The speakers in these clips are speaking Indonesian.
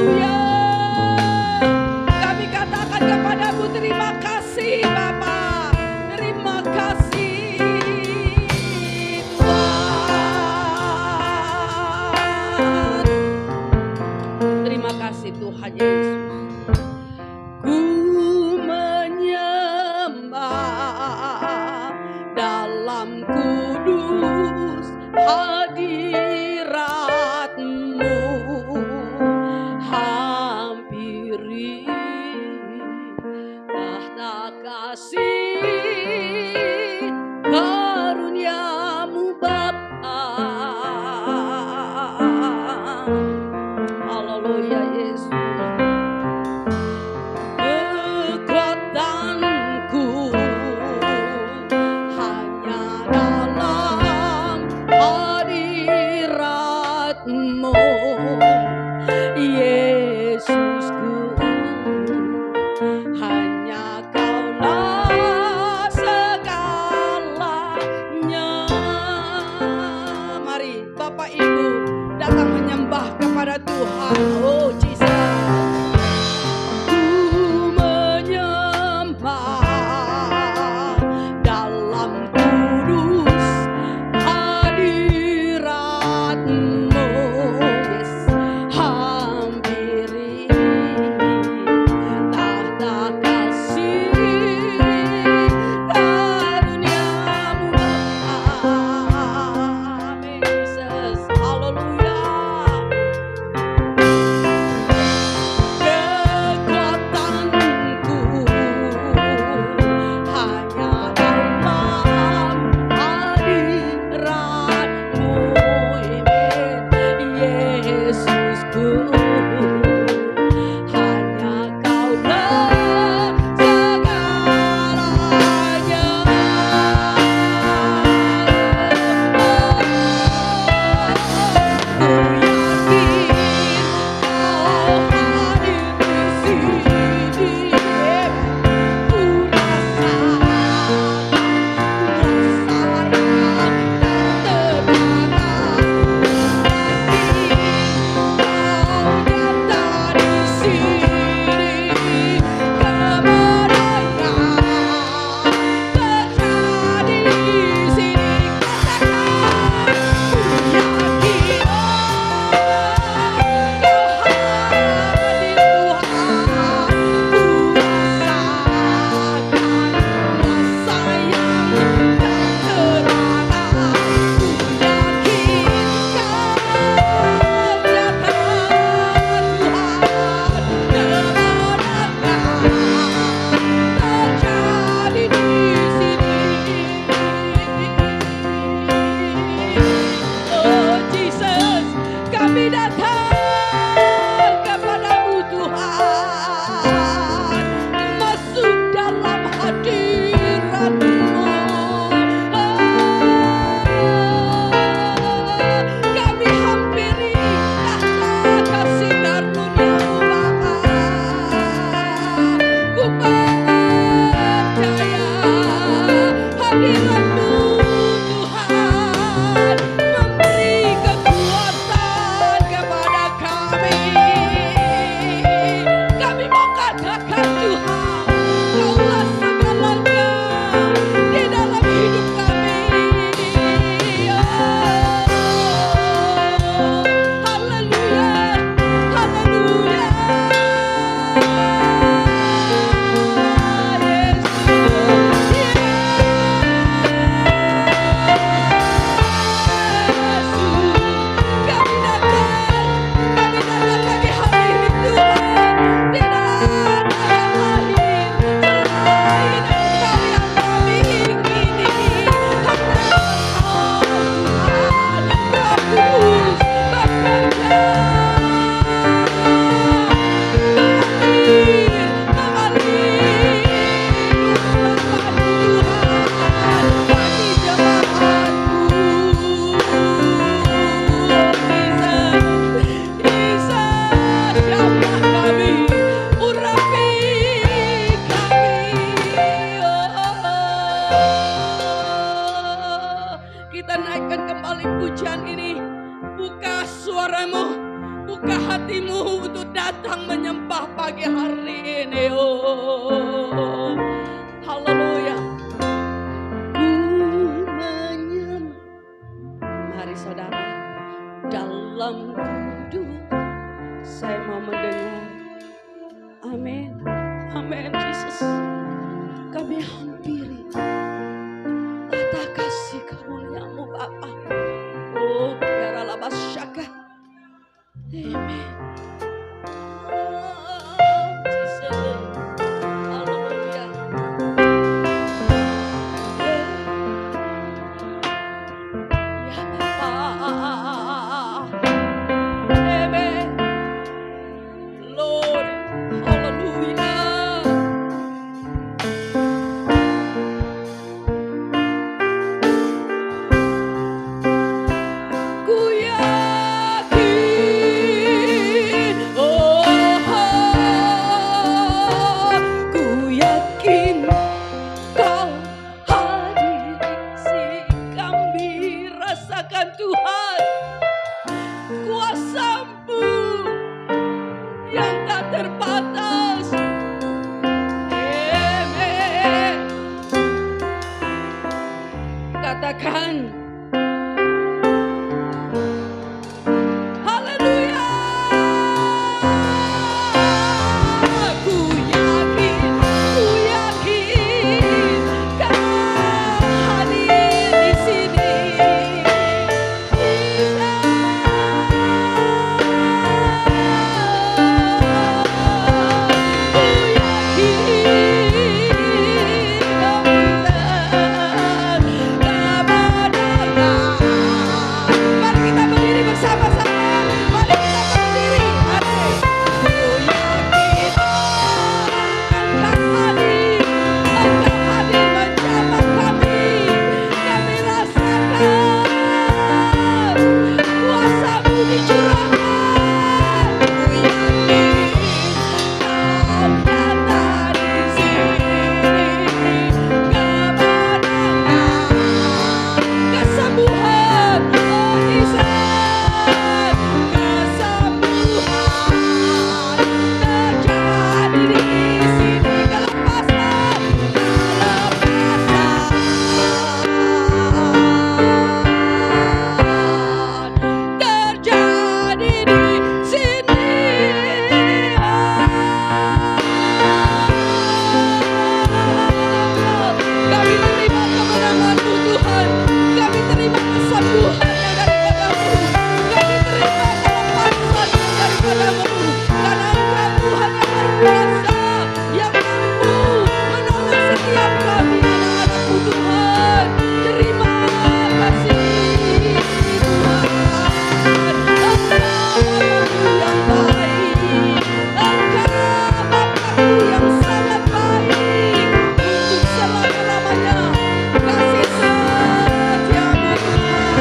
Haleluya. Kami katakan kepadamu terima kasih Bapa. Terima kasih Tuhan. Terima kasih Tuhan Yesus. Ku menyembah dalam kudus hadirat-Mu, hampiri tahta kasih karunia-Mu Bapa. Haleluya Yesus. Kekuatanku hanya dalam hadirat-Mu, Yesusku. Hanya Kaulah segalanya. Mari Bapak Ibu datang menyembah kepada Tuhan. Oh Jesus. Ku menyembah dalam kudus hadirat-Mu, yes, hampiri tahta kasih karunia-Mu Bapa. Amin Jesus. Haleluya. Kekuatanku hanya dalam hadirat-Mu, Yesusku. Hanya Kaulah segalanya. Ku yakin Kau hadir di sini. Ku rasakan yang terbatas. Kau membuka hatimu untuk datang menyembah pagi hari ini. Oh, haleluya. Ku menyembah. Mari saudara, dalam duduk saya mau mendengar. Amin. Amin, Yesus. Kami hampiri tata kasih karunia-Mu Bapa. Oh, biar alabas syaka. Amin. Oh, Jesus. Haleluya. Ya Bapa. Amen. Lord, haleluya. Ku yakin, ku yakin Kau hadir di sini. Kami rasakan Tuhan kuasa-Mu yang tak terbatas. Amen. Katakan haleluya. Ku yakin Kau hadir di sini. Mari kita berdiri bersama-sama. Mari kita berdiri. Mari. Ku yakin Engkau hadir. Engkau hadir menjamah kami. Kami rasakan kuasa-Mu dicurahkan. Ku yakin Kau nyata di sini. Kemenangan, kesembuhan, mukjizat, kesembuhan terjadi di sini. Kelepasan terjadi di sini. Kami terima kemenangan-Mu Tuhan. Kami terima kesembuhan yang daripada-Mu. Kami terima kelepasan yang daripada-Mu. Karena Engkau Tuhan yang berkuasa, yang mampu menolong setiap kami anak-anak-Mu Tuhan. Terima kasih Tuhan. Engkau Bapa-Ku yang baik. Engkau Bapa-Ku yang sangat baik. Untuk selama-lamanya kasih setia-Mu Tuhan.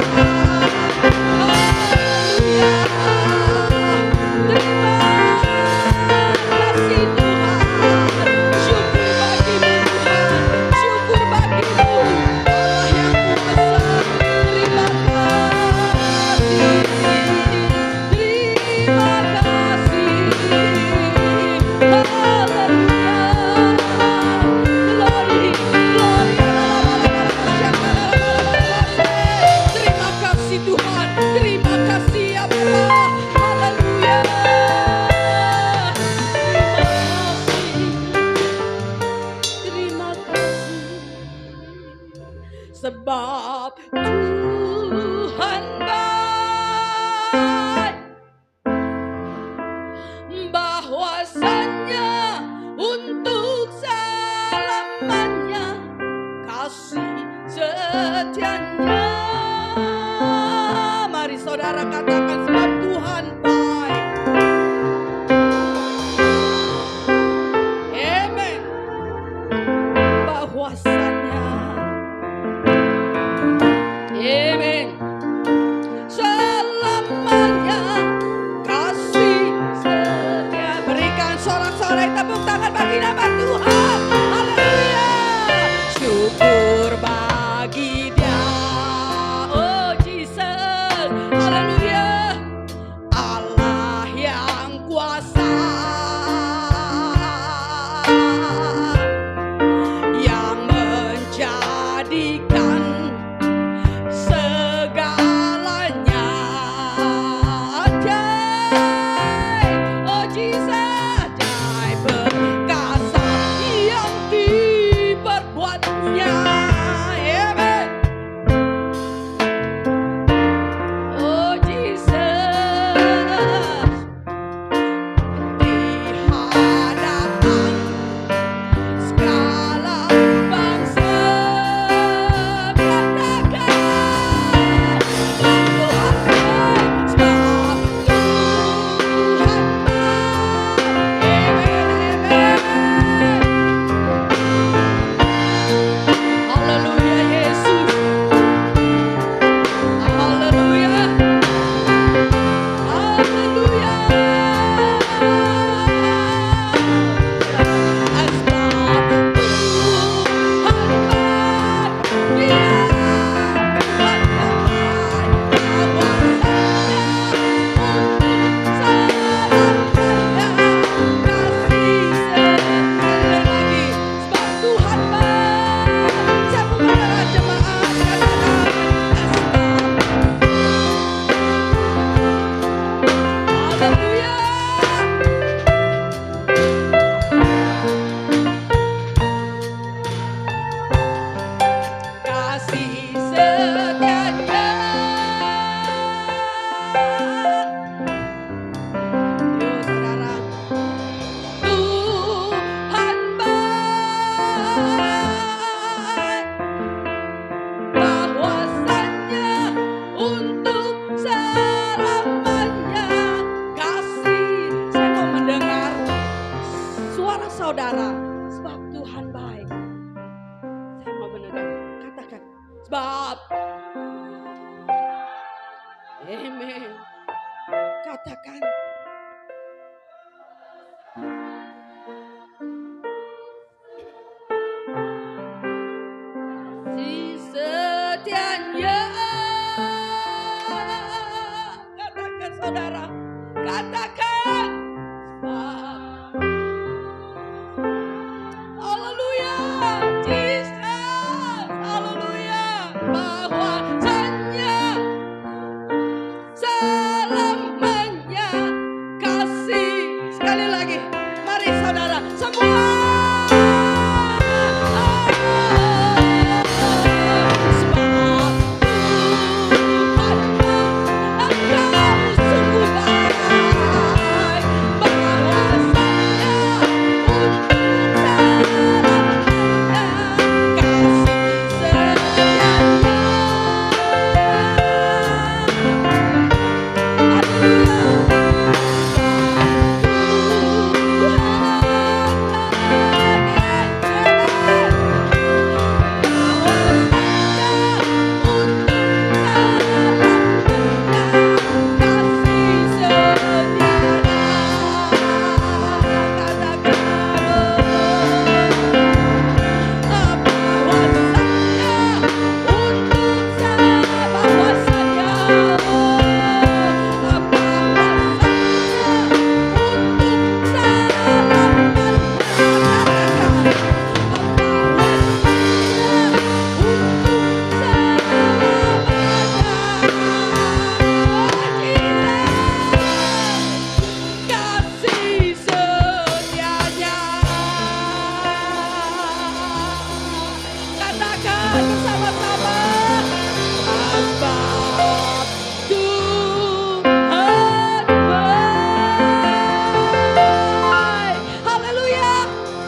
Haleluya. Terima kasih Tuhan. Syukur bagi-Mu Tuhan. Syukur bagi-Mu Allah yang Ku besar. Terima kasih. Terima kasih. Haleluya. Glory, glory. Terima kasih Tuhan. Terima kasih ya Bapa. Haleluya. Terima kasih. Sebab Tuhan baik, bahwasanya untuk selamanya kasih setianya. Mari saudara katakan sebab Tuhan baik. Amen. Bahwasanya. Amen. Selamanya kasih setia. Berikan sorak-sorai tepuk tangan bagi nama Tuhan. Haleluya. Syukur bagi Dia. Sekali lagi, mari saudara semua.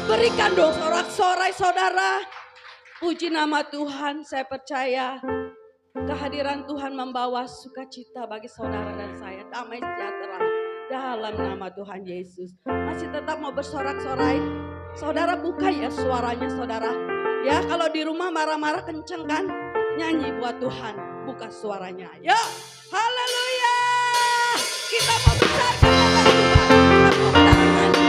Berikan dong sorak-sorai saudara. Puji nama Tuhan, saya percaya kehadiran Tuhan membawa sukacita bagi saudara dan saya. Damai sejahtera dalam nama Tuhan Yesus. Masih tetap mau bersorak-sorai? Saudara buka ya suaranya saudara. Ya kalau di rumah marah-marah kenceng kan? Nyanyi buat Tuhan, buka suaranya. Ya, haleluya. Kita mau besarkan nama Tuhan. Tepuk tangan dong.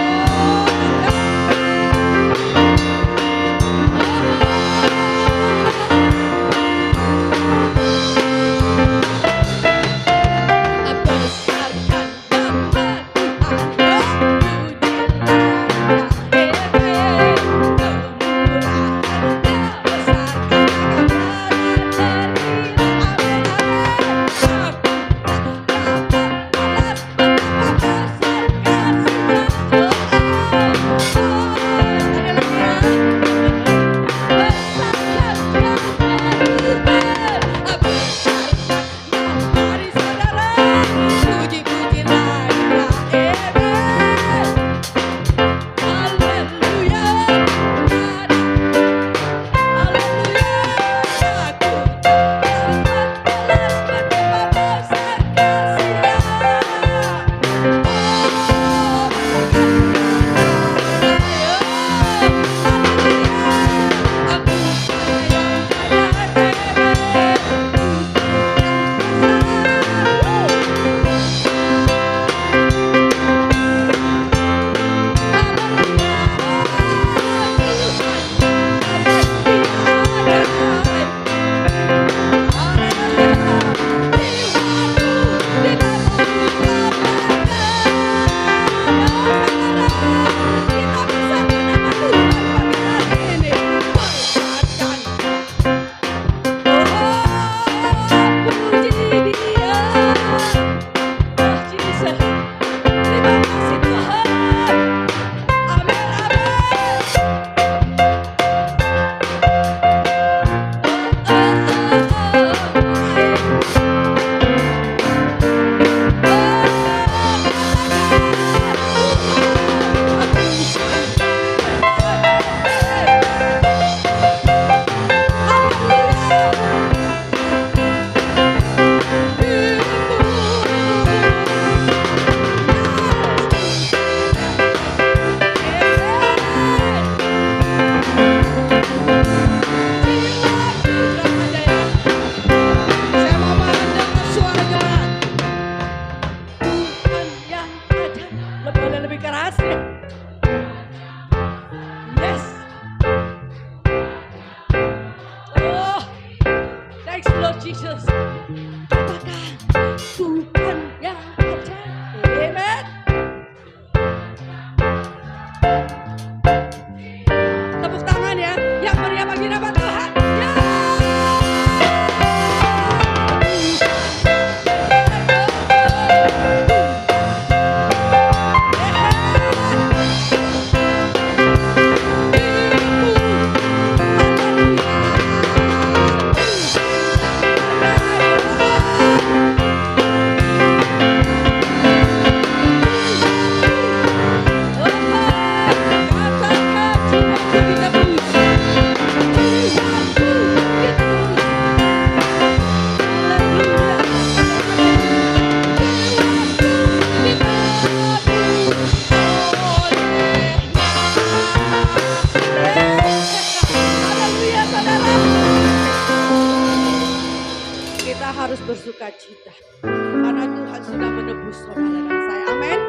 sukacita. Karena Tuhan sudah menebus saudara dan saya. Amin.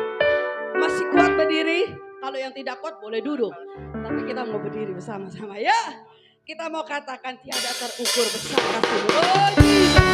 Masih kuat berdiri? Kalau yang tidak kuat boleh duduk. Tapi kita mau berdiri bersama-sama ya. Kita mau katakan tiada terukur besar kasih-Mu. Oh Jesus.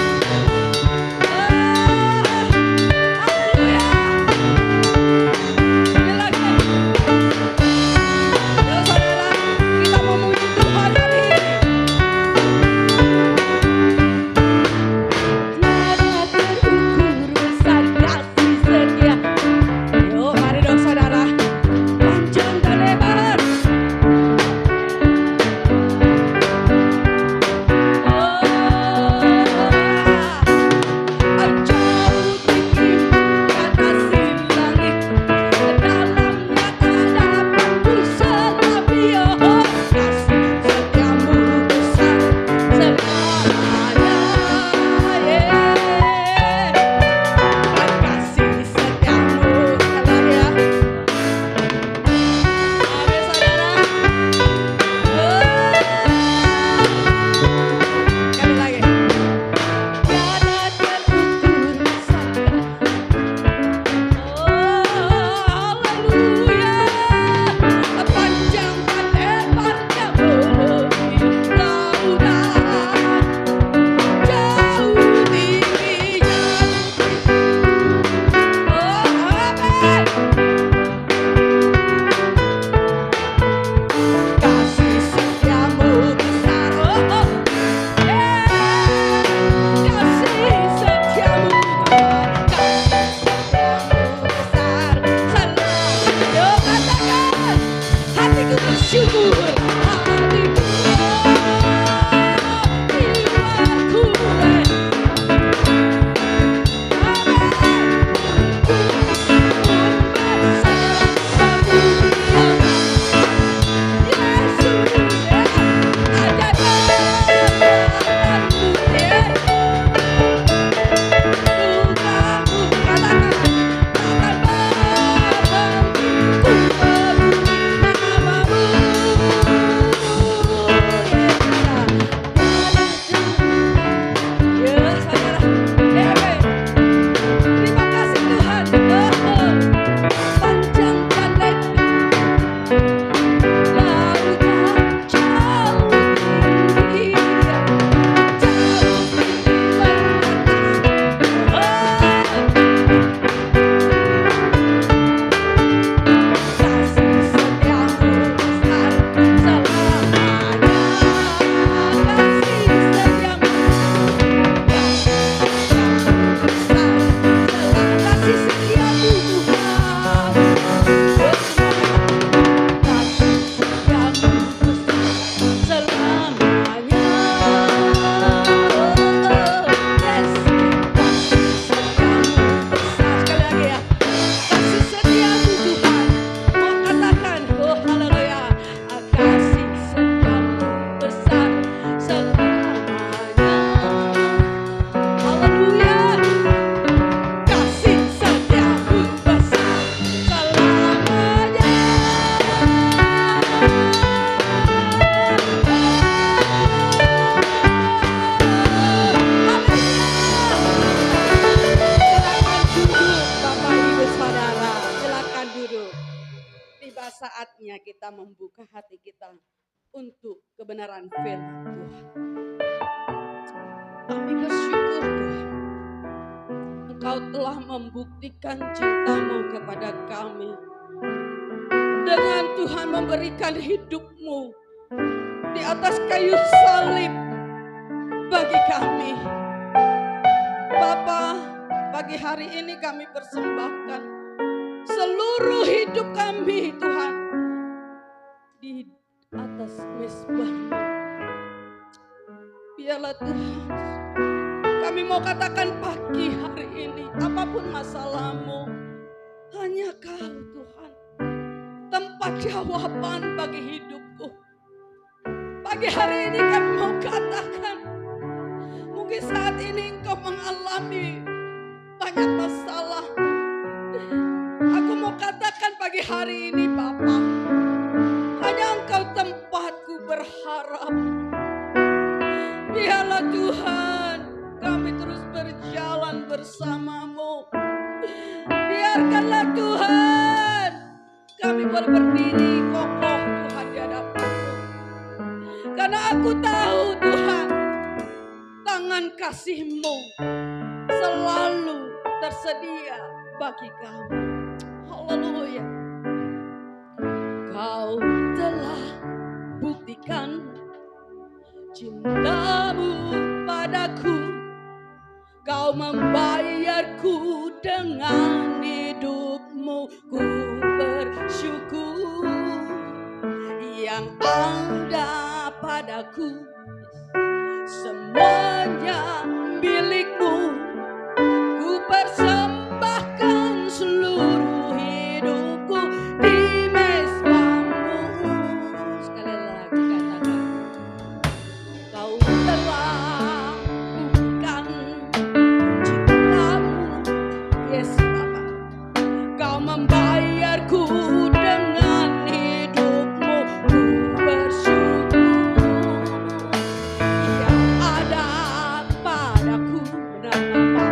Saatnya kita membuka hati kita untuk kebenaran firman Tuhan. Kami bersyukur Tuhan, Engkau telah membuktikan cinta-Mu kepada kami. Dengan Tuhan memberikan hidup-Mu di atas kayu salib bagi kami. Bapa, pagi hari ini kami persembahkan seluruh hidup kami Tuhan di atas mezbah-Mu. Biarlah Tuhan, kami mau katakan pagi hari ini, apapun masalahmu, hanya Kau Tuhan, tempat jawaban bagi hidupku. Pagi hari ini kami mau katakan, mungkin saat ini engkau mengalami banyak masalah. Aku mau katakan pagi hari ini Bapa, hanya Engkau tempatku berharap. Biarlah Tuhan kami terus berjalan bersamamu. Biarkanlah Tuhan kami boleh berdiri kokoh Tuhan di hadapan-Mu. Karena aku tahu Tuhan, tangan kasih-Mu selalu tersedia bagi kami. Haleluya. Kau telah buktikan cinta-Mu padaku. Kau membayarku dengan hidup-Mu. Ku bersyukur yang ada padaku. Semuanya milik-Mu. Ku persembahkan seluruh hidupku di mezbamu. Sekali lagi katakan, Kau telah buktikan cinta-Mu. Yes Bapa, Kau membayarku dengan hidup-Mu. Ku bersyukur yang ada padaku. Benar Bapa,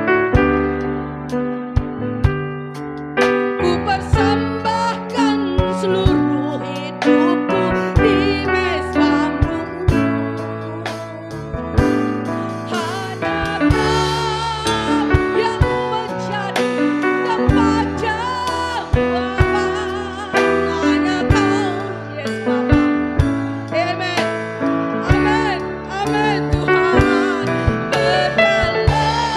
ku persembahkan seluruh hidupku di mezbamu. Hanya Kau yang menjadi tempat jawaban. Hanya Kau, yes Bapa. Amen, amin, amin Tuhan. Berjalan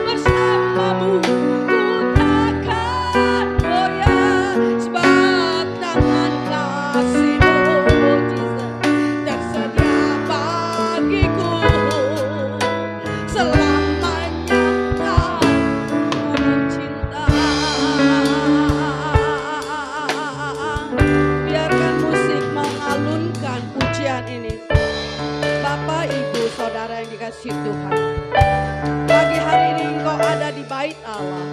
bersama-Mu ku takkan goyah, sebab tangan kasih-Mu mujizat tersedia bagiku. Selamanya Kau cinta. Biarkan musik mengalunkan pujian ini. Bapak, Ibu, Saudara yang dikasihi Tuhan, pagi hari ini Engkau ada di bait Allah.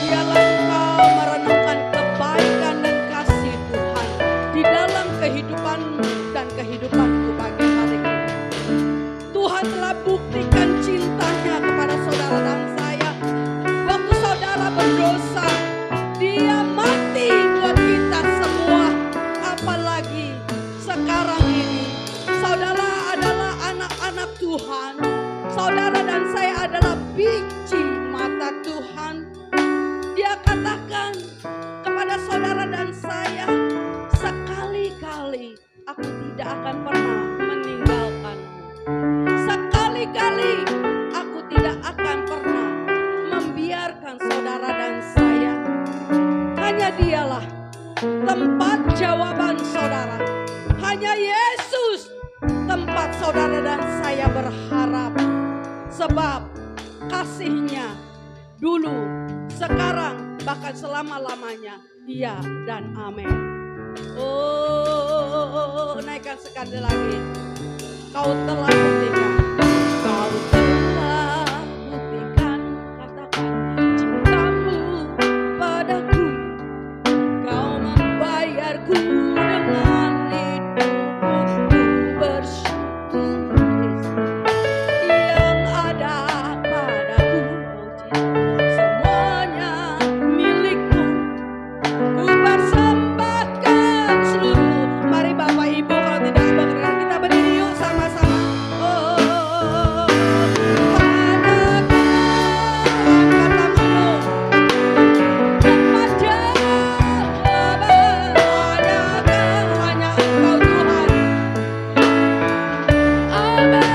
Biarlah Engkau merenungkan kebaikan dan kasih Tuhan di dalam kehidupanmu dan kehidupanku pagi hari ini. Tuhan telah buktikan cintanya kepada saudara dan saya. Waktu saudara berdosa, Dia mati buat kita semua. Apalagi sekarang ini, saudara adalah anak-anak Tuhan. Saudara dan saya adalah biji mata Tuhan. Dia katakan kepada saudara dan saya, sekali-kali aku tidak akan pernah meninggalkanmu. Sekali-kali aku tidak akan pernah membiarkan saudara dan saya. Hanya Dialah tempat jawaban saudara. Hanya Yesus tempat saudara dan saya berharap. Sebab kasih-Nya dulu, sekarang, bahkan selama-lamanya. Iya dan amin. Oh, naikkan sekali lagi. Kau telah buktikan. Kau telah buktikan, katakan, cinta-Mu padaku. Kau membayarku dengan hidup-Mu. Ku bersyukur yang ada padaku. Semuanya milik-Mu. Ku persembahkan seluruh. Mari Bapak Ibu, kalau tidak berkenan kita berdiri yuk sama-sama. Oh, hanya kata-katamu tempat jawaban. Hanya Engkau Tuhan. Amin.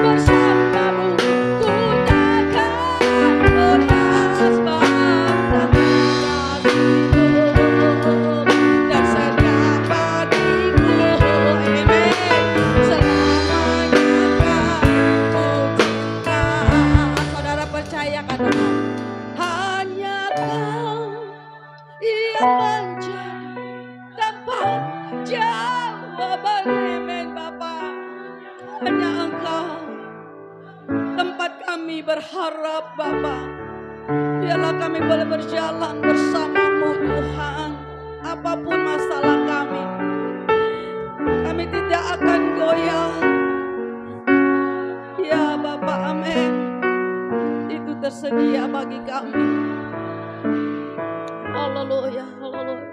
Berjalan bersama-Mu ku takkan goyah, sebab tangan kasih-Mu tersedia bagiku. Amin. Selamanya Kau cinta. Saudara percaya katakan, hanya Kau yang menjadi tempat jawaban. Amin Bapak. Hanya Engkau tempat kami berharap Bapa. Biarlah kami boleh berjalan bersama-Mu Tuhan. Apapun masalah kami tidak akan goyah. amin. Itu tersedia bagi kami. Haleluya, haleluya.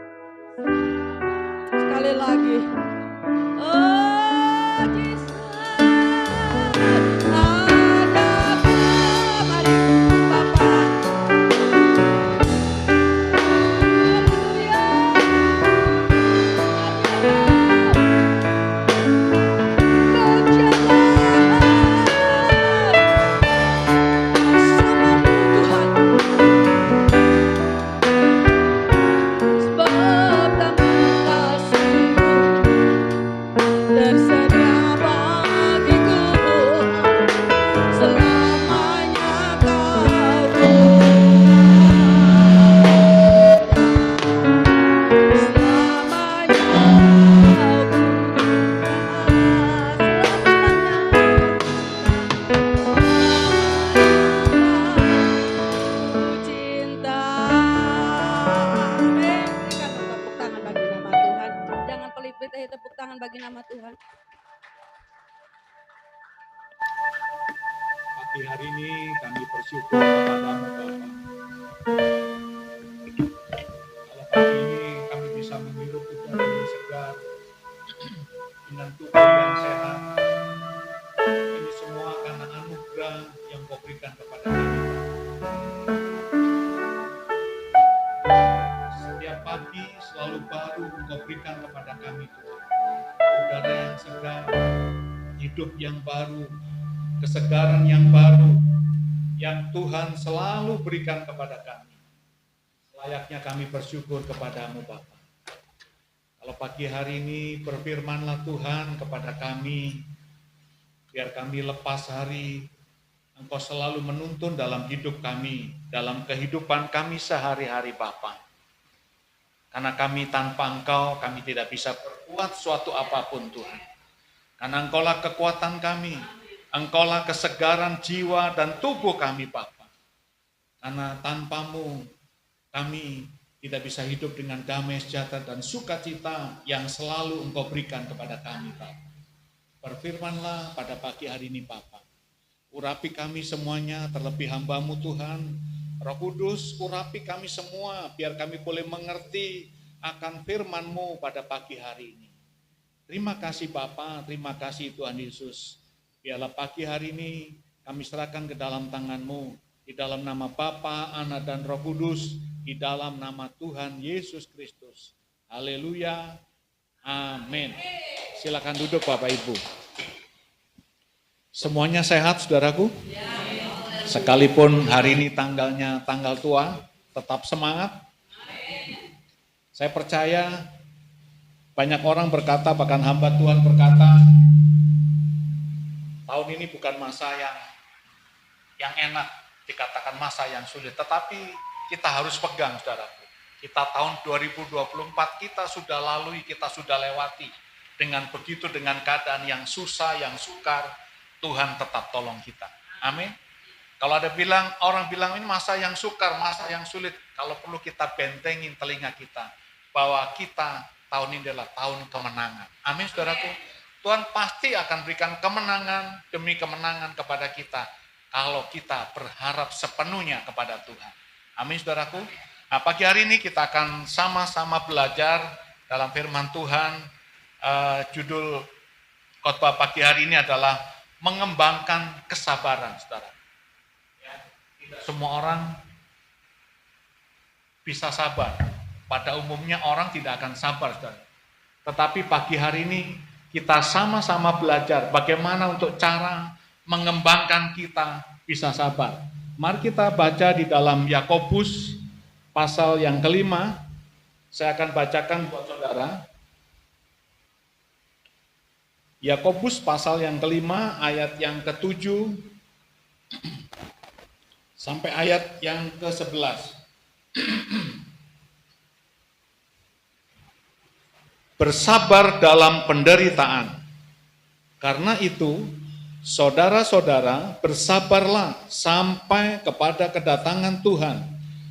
Sekali lagi. Oh Jesus. Tepuk tangan bagi nama Tuhan. Pagi hari ini kami bersyukur kepadamu Bapa. Kalau pagi ini kami bisa menghirup udara yang segar dengan tubuh yang sehat, ini semua karena anugerah yang Kau berikan kepada kami. Setiap pagi selalu baru Kau berikan kepada kami Tuhan. Udara yang segar, hidup yang baru, kesegaran yang baru yang Tuhan selalu berikan kepada kami. Layaknya kami bersyukur kepadamu Bapa. Kalau pagi hari ini berfirmanlah Tuhan kepada kami, biar kami lepas hari, Engkau selalu menuntun dalam hidup kami, dalam kehidupan kami sehari-hari Bapa. Karena kami tanpa Engkau, kami tidak bisa berbuat suatu apapun Tuhan. Karena Engkaulah kekuatan kami, Engkaulah kesegaran jiwa dan tubuh kami Bapa. Karena tanpamu, kami tidak bisa hidup dengan damai sejahtera dan sukacita yang selalu Engkau berikan kepada kami Bapa. Berfirmanlah pada pagi hari ini Bapa. Urapi kami semuanya, terlebih hamba-Mu Tuhan. Roh Kudus, urapi kami semua, biar kami boleh mengerti akan firman-Mu pada pagi hari ini. Terima kasih Bapa, terima kasih Tuhan Yesus. Biarlah pagi hari ini kami serahkan ke dalam tangan-Mu, di dalam nama Bapa, Anak, dan Roh Kudus, di dalam nama Tuhan Yesus Kristus. Haleluya, amin. Silakan duduk Bapak Ibu. Semuanya sehat saudaraku? Sekalipun hari ini tanggalnya tanggal tua, tetap semangat. Saya percaya banyak orang berkata, bahkan hamba Tuhan berkata, tahun ini bukan masa yang enak, dikatakan masa yang sulit. Tetapi kita harus pegang saudaraku. Kita tahun 2024 kita sudah lalui, kita sudah lewati. Dengan begitu, dengan keadaan yang susah, yang sukar, Tuhan tetap tolong kita. Amin. Kalau ada orang bilang ini masa yang sukar, masa yang sulit, kalau perlu kita bentengin telinga kita, bahwa kita tahun ini adalah tahun kemenangan. Amin saudaraku. Tuhan pasti akan berikan kemenangan demi kemenangan kepada kita, kalau kita berharap sepenuhnya kepada Tuhan. Amin saudaraku. Nah, pagi hari ini kita akan sama-sama belajar dalam firman Tuhan. Judul khotbah pagi hari ini adalah mengembangkan kesabaran saudara. Semua orang bisa sabar. Pada umumnya orang tidak akan sabar, saudara. Tetapi pagi hari ini kita sama-sama belajar bagaimana untuk cara mengembangkan kita bisa sabar. Mari kita baca di dalam Yakobus pasal yang kelima. Saya akan bacakan buat saudara. Yakobus pasal yang kelima ayat yang ke-7 sampai ayat yang ke-11. Bersabar dalam penderitaan. Karena itu, saudara-saudara, bersabarlah sampai kepada kedatangan Tuhan.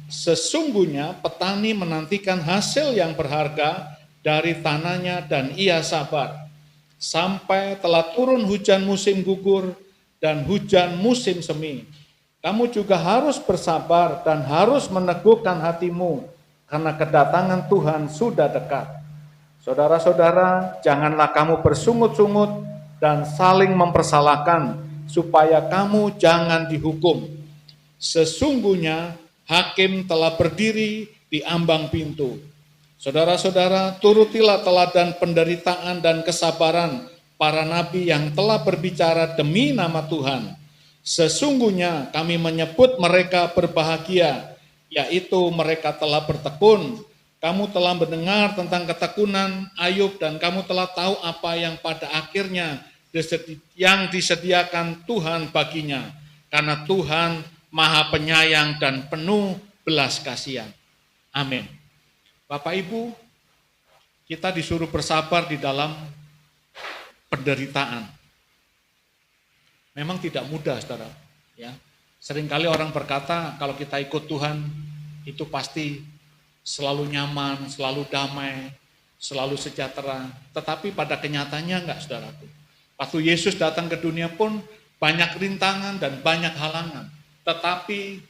Sesungguhnya petani menantikan hasil yang berharga dari tanahnya dan ia sabar. Sampai telah turun hujan musim gugur dan hujan musim semi. Kamu juga harus bersabar dan harus meneguhkan hatimu, karena kedatangan Tuhan sudah dekat. Saudara-saudara, janganlah kamu bersungut-sungut dan saling mempersalahkan, supaya kamu jangan dihukum. Sesungguhnya hakim telah berdiri di ambang pintu. Saudara-saudara, turutilah teladan penderitaan dan kesabaran para nabi yang telah berbicara demi nama Tuhan. Sesungguhnya kami menyebut mereka berbahagia, yaitu mereka telah bertekun. Kamu telah mendengar tentang ketekunan Ayub dan kamu telah tahu apa yang pada akhirnya yang disediakan Tuhan baginya. Karena Tuhan Maha Penyayang dan penuh belas kasihan. Amin. Bapak Ibu, kita disuruh bersabar di dalam penderitaan. Memang tidak mudah, saudara. Ya, seringkali orang berkata kalau kita ikut Tuhan itu pasti selalu nyaman, selalu damai, selalu sejahtera. Tetapi pada kenyataannya enggak, saudaraku. Waktu Yesus datang ke dunia pun banyak rintangan dan banyak halangan. Tetapi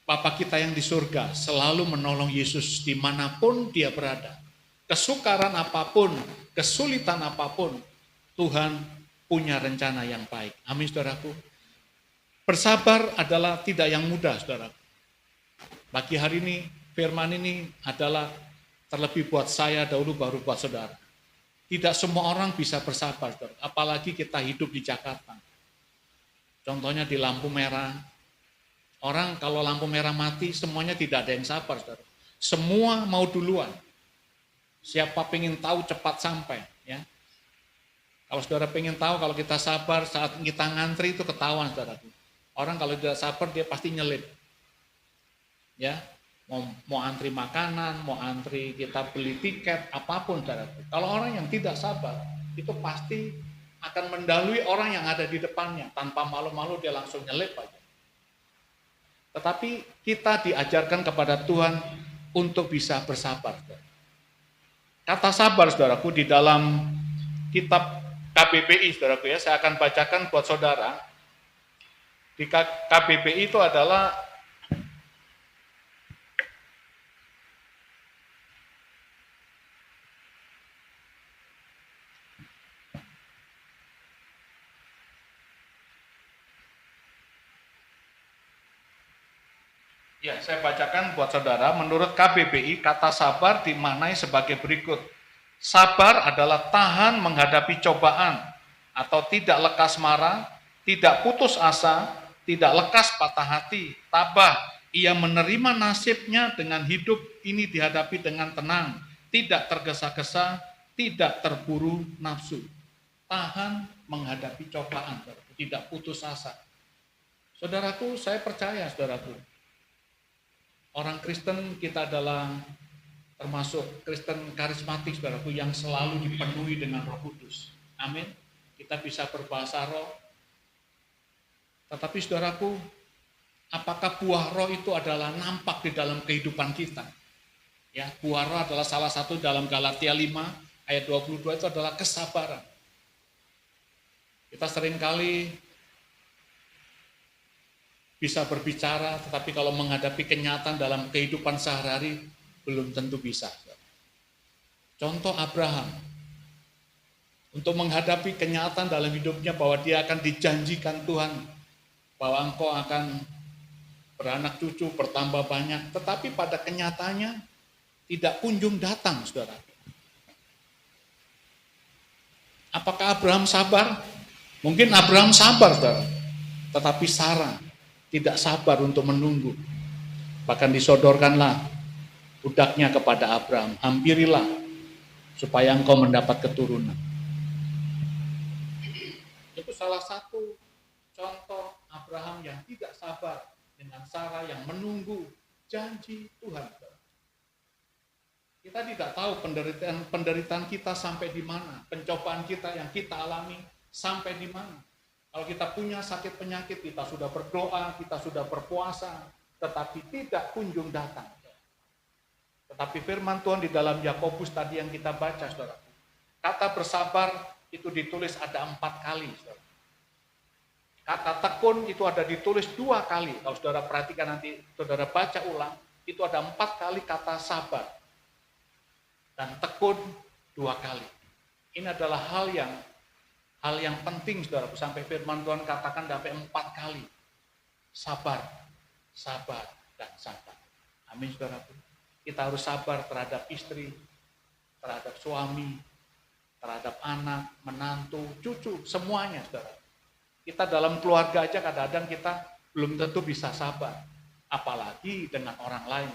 Bapa kita yang di surga selalu menolong Yesus dimanapun dia berada. Kesukaran apapun, kesulitan apapun, Tuhan punya rencana yang baik. Amin, saudaraku. Bersabar adalah tidak yang mudah, saudaraku. Bagi hari ini, firman ini adalah terlebih buat saya dahulu baru buat saudara. Tidak semua orang bisa bersabar, saudara. Apalagi kita hidup di Jakarta. Contohnya di lampu merah. Orang kalau lampu merah mati, semuanya tidak ada yang sabar, saudara. Semua mau duluan. Siapa pengen tahu cepat sampai, ya. Kalau saudara pengen tahu, kalau kita sabar saat kita ngantri itu ketahuan, saudara. Orang kalau tidak sabar dia pasti nyelip. Ya, mau antri makanan, mau antri kita beli tiket, apapun, saudara. Kalau orang yang tidak sabar, itu pasti akan mendahului orang yang ada di depannya. Tanpa malu-malu dia langsung nyelip aja. Tetapi kita diajarkan kepada Tuhan untuk bisa bersabar, saudara. Kata sabar, saudaraku, di dalam kitab KBBI, saudaraku ya, saya akan bacakan buat saudara. Di KBBI itu adalah ya, saya bacakan buat saudara. Menurut KBBI, kata sabar dimaknai sebagai berikut. Sabar adalah tahan menghadapi cobaan atau tidak lekas marah, tidak putus asa, tidak lekas patah hati, tabah. Ia menerima nasibnya dengan hidup ini dihadapi dengan tenang, tidak tergesa-gesa, tidak terburu nafsu. Tahan menghadapi cobaan, tidak putus asa. Saudaraku, saya percaya, saudaraku, orang Kristen kita adalah termasuk Kristen karismatik, saudaraku, yang selalu dipenuhi dengan Roh Kudus. Amin. Kita bisa berbahasa roh. Tetapi saudaraku, apakah buah roh itu adalah nampak di dalam kehidupan kita? Ya, buah roh adalah salah satu dalam Galatia 5 ayat 22 itu adalah kesabaran. Kita seringkali bisa berbicara, tetapi kalau menghadapi kenyataan dalam kehidupan sehari-hari, belum tentu bisa. Contoh Abraham, untuk menghadapi kenyataan dalam hidupnya bahwa dia akan dijanjikan Tuhan, bahwa engkau akan beranak cucu, bertambah banyak, tetapi pada kenyataannya tidak kunjung datang, saudara. Apakah Abraham sabar? Mungkin Abraham sabar, saudara, tetapi Sarah tidak sabar untuk menunggu. Bahkan disodorkanlah budaknya kepada Abraham, hampirilah supaya engkau mendapat keturunan. Itu salah satu contoh Abraham yang tidak sabar dengan Sarah yang menunggu janji Tuhan. Kita tidak tahu penderitaan kita sampai di mana, pencobaan kita yang kita alami sampai di mana. Kalau kita punya sakit penyakit, kita sudah berdoa, kita sudah berpuasa, tetapi tidak kunjung datang. Tetapi firman Tuhan di dalam Yakobus tadi yang kita baca, saudara, kata bersabar itu ditulis ada 4 kali, saudara. Kata tekun itu ada ditulis 2 kali. Kalau saudara perhatikan nanti, saudara baca ulang, itu ada 4 kali kata sabar. Dan tekun 2 kali. Ini adalah hal yang penting, saudara. Sampai firman Tuhan katakan sampai 4 kali. Sabar, sabar, dan sabar. Amin, saudara. Kita harus sabar terhadap istri, terhadap suami, terhadap anak, menantu, cucu, semuanya, saudara. Kita dalam keluarga aja kadang-kadang kita belum tentu bisa sabar, apalagi dengan orang lain.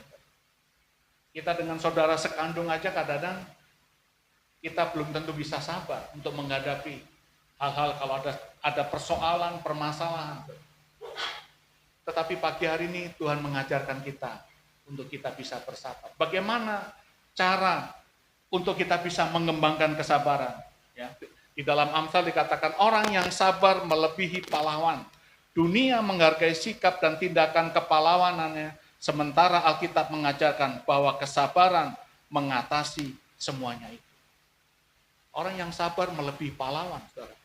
Kita dengan saudara sekandung aja kadang-kadang kita belum tentu bisa sabar untuk menghadapi hal-hal kalau ada persoalan, permasalahan. Tetapi pagi hari ini Tuhan mengajarkan kita untuk kita bisa bersabar. Bagaimana cara untuk kita bisa mengembangkan kesabaran? Ya. Di dalam Amsal dikatakan orang yang sabar melebihi pahlawan. Dunia menghargai sikap dan tindakan kepahlawanannya, sementara Alkitab mengajarkan bahwa kesabaran mengatasi semuanya itu. Orang yang sabar melebihi pahlawan, saudara.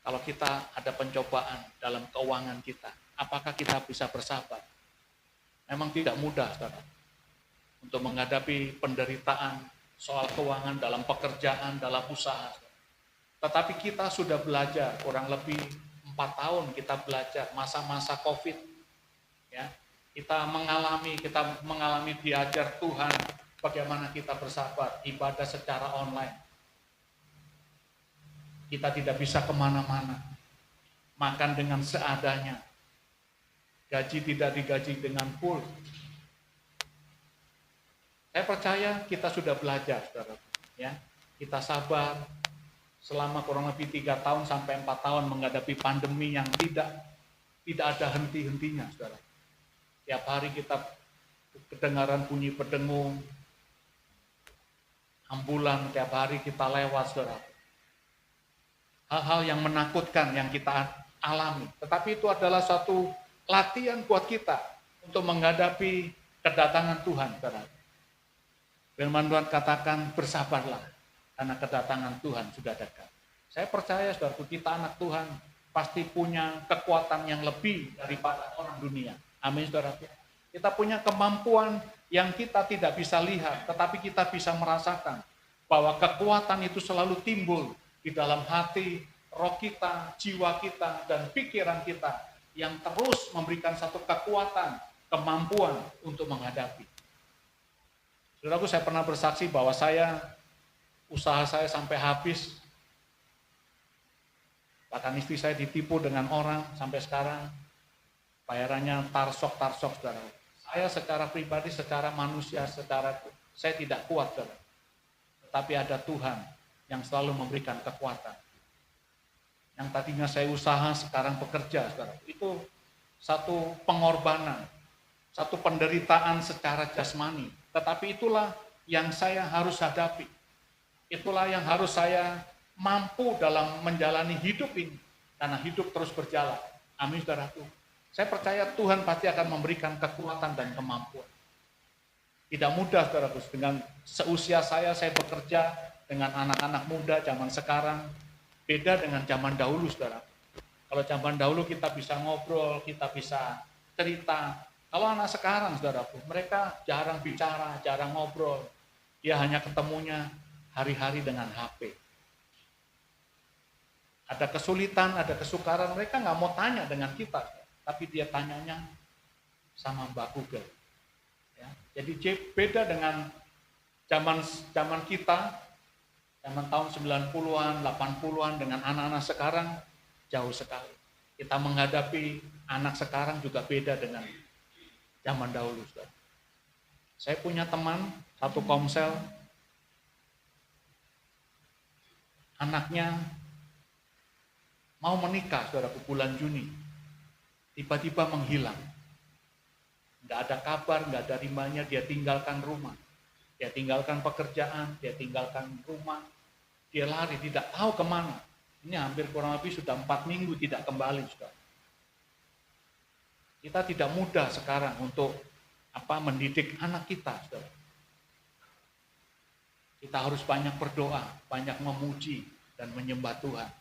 Kalau kita ada pencobaan dalam keuangan kita, apakah kita bisa bersabar? Memang tidak mudah, saudara, untuk menghadapi penderitaan soal keuangan dalam pekerjaan, dalam usaha. Tetapi kita sudah belajar, kurang lebih 4 tahun kita belajar masa-masa COVID. Ya, kita mengalami diajar Tuhan bagaimana kita bersabar, ibadah secara online. Kita tidak bisa kemana-mana, makan dengan seadanya, gaji tidak digaji dengan full. Saya percaya kita sudah belajar, saudara. Ya, kita sabar selama kurang lebih 3 tahun sampai 4 tahun menghadapi pandemi yang tidak ada henti-hentinya, saudara. Tiap hari kita kedengaran bunyi pedengung, ambulan tiap hari kita lewat, saudara. Hal-hal yang menakutkan yang kita alami. Tetapi itu adalah suatu latihan buat kita untuk menghadapi kedatangan Tuhan, saudara. Firman Tuhan katakan bersabarlah karena kedatangan Tuhan sudah dekat. Saya percaya saudaraku, kita anak Tuhan pasti punya kekuatan yang lebih daripada orang dunia. Amin, saudaraku. Kita punya kemampuan yang kita tidak bisa lihat, tetapi kita bisa merasakan bahwa kekuatan itu selalu timbul di dalam hati, roh kita, jiwa kita, dan pikiran kita yang terus memberikan satu kekuatan, kemampuan untuk menghadapi. Saudaraku, saya pernah bersaksi bahwa usaha saya sampai habis. Bahkan istri saya ditipu dengan orang sampai sekarang. Bayarannya tarsok, saudara. Saya secara pribadi, secara manusia, saya tidak kuat, saudara. Tetapi ada Tuhan yang selalu memberikan kekuatan. Yang tadinya saya usaha, sekarang bekerja, saudara. Itu satu pengorbanan, satu penderitaan secara jasmani. Tetapi itulah yang saya harus hadapi. Itulah yang harus saya mampu dalam menjalani hidup ini. Karena hidup terus berjalan. Amin, saudaraku. Saya percaya Tuhan pasti akan memberikan kekuatan dan kemampuan. Tidak mudah, saudaraku. Dengan seusia saya bekerja dengan anak-anak muda zaman sekarang. Beda dengan zaman dahulu, saudara. Kalau zaman dahulu kita bisa ngobrol, kita bisa cerita. Kalau anak sekarang, saudaraku, mereka jarang bicara, jarang ngobrol. Dia hanya ketemunya hari-hari dengan HP. Ada kesulitan, ada kesukaran, mereka nggak mau tanya dengan kita. Tapi dia tanyanya sama Mbak Google. Ya, jadi beda dengan zaman kita, zaman tahun 90-an, 80-an dengan anak-anak sekarang jauh sekali. Kita menghadapi anak sekarang juga beda dengan zaman dahulu, saudara. Saya punya teman, satu komsel, anaknya mau menikah, saudara, bulan Juni. Tiba-tiba menghilang. Nggak ada kabar, nggak ada rimanya, dia tinggalkan rumah. Dia tinggalkan pekerjaan, dia tinggalkan rumah. Dia lari, tidak tahu kemana. Ini hampir kurang lebih sudah 4 minggu tidak kembali, saudara. Kita tidak mudah sekarang untuk mendidik anak kita, saudara. Kita harus banyak berdoa, banyak memuji dan menyembah Tuhan.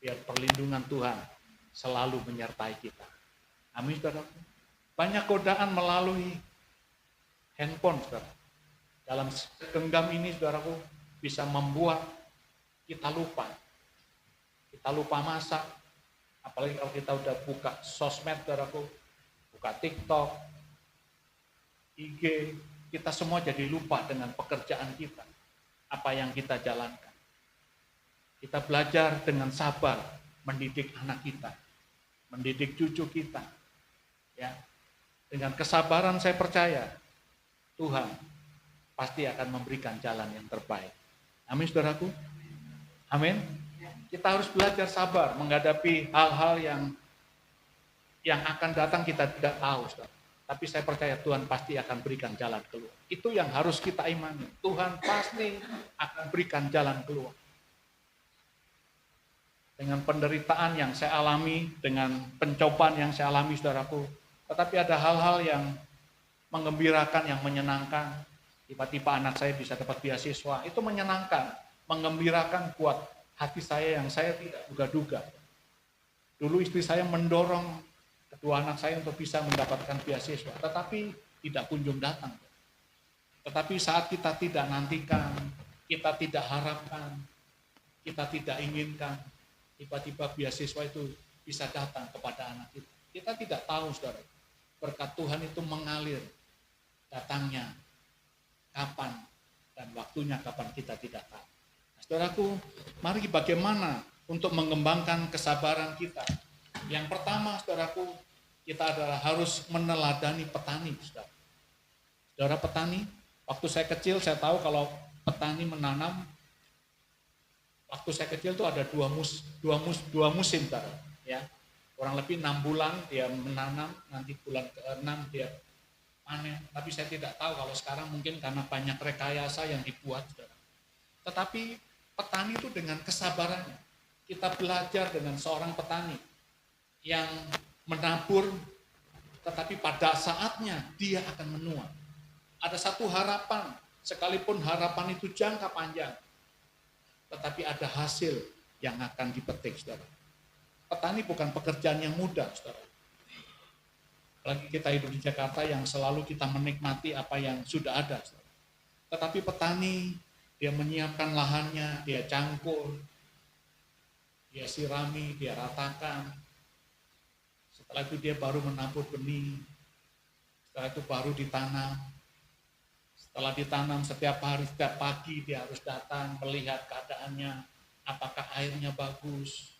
biar perlindungan Tuhan selalu menyertai kita. Amin, saudara. Banyak godaan melalui handphone, saudara. Dalam genggam ini, saudaraku, bisa membuat kita lupa. Kita lupa masak. Apalagi kalau kita udah buka sosmed, saudaraku, buka TikTok, IG, kita semua jadi lupa dengan pekerjaan kita. Apa yang kita jalankan. Kita belajar dengan sabar mendidik anak kita, mendidik cucu kita. Ya, dengan kesabaran saya percaya Tuhan pasti akan memberikan jalan yang terbaik. Amin, saudaraku. Amin. Kita harus belajar sabar menghadapi hal-hal yang akan datang kita tidak tahu, saudara. Tapi saya percaya Tuhan pasti akan berikan jalan keluar. Itu yang harus kita imani. Tuhan pasti akan berikan jalan keluar. Dengan penderitaan yang saya alami, dengan pencobaan yang saya alami, saudaraku. Tetapi ada hal-hal yang menggembirakan, yang menyenangkan. Tiba-tiba anak saya bisa dapat beasiswa. Itu menyenangkan, menggembirakan buat hati saya yang saya tidak duga-duga. Dulu istri saya mendorong kedua anak saya untuk bisa mendapatkan beasiswa, tetapi tidak kunjung datang. Tetapi saat kita tidak nantikan, kita tidak harapkan, kita tidak inginkan, tiba-tiba beasiswa itu bisa datang kepada anak kita. Kita tidak tahu, saudara, berkat Tuhan itu mengalir, datangnya kapan dan waktunya kapan kita tidak tahu. Nah, saudaraku, mari bagaimana untuk mengembangkan kesabaran kita. Yang pertama, saudaraku, kita adalah harus meneladani petani, saudara. Saudara petani, waktu saya kecil saya tahu kalau petani menanam. Waktu saya kecil itu ada dua musim, saudara. Ya, kurang lebih 6 bulan dia menanam, nanti bulan ke-6 dia panen. Tapi saya tidak tahu kalau sekarang mungkin karena banyak rekayasa yang dibuat, saudara. Tetapi petani itu dengan kesabarannya. Kita belajar dengan seorang petani yang menabur, tetapi pada saatnya dia akan menuai. Ada satu harapan, sekalipun harapan itu jangka panjang, tetapi ada hasil yang akan dipetik, saudara. Petani bukan pekerjaan yang mudah, saudara. Apalagi kita hidup di Jakarta yang selalu kita menikmati apa yang sudah ada, saudara. Tetapi petani, dia menyiapkan lahannya, dia cangkul, dia sirami, dia ratakan. Setelah itu dia baru menabur benih, setelah itu baru ditanam. Setelah ditanam setiap hari, setiap pagi dia harus datang melihat keadaannya, apakah airnya bagus,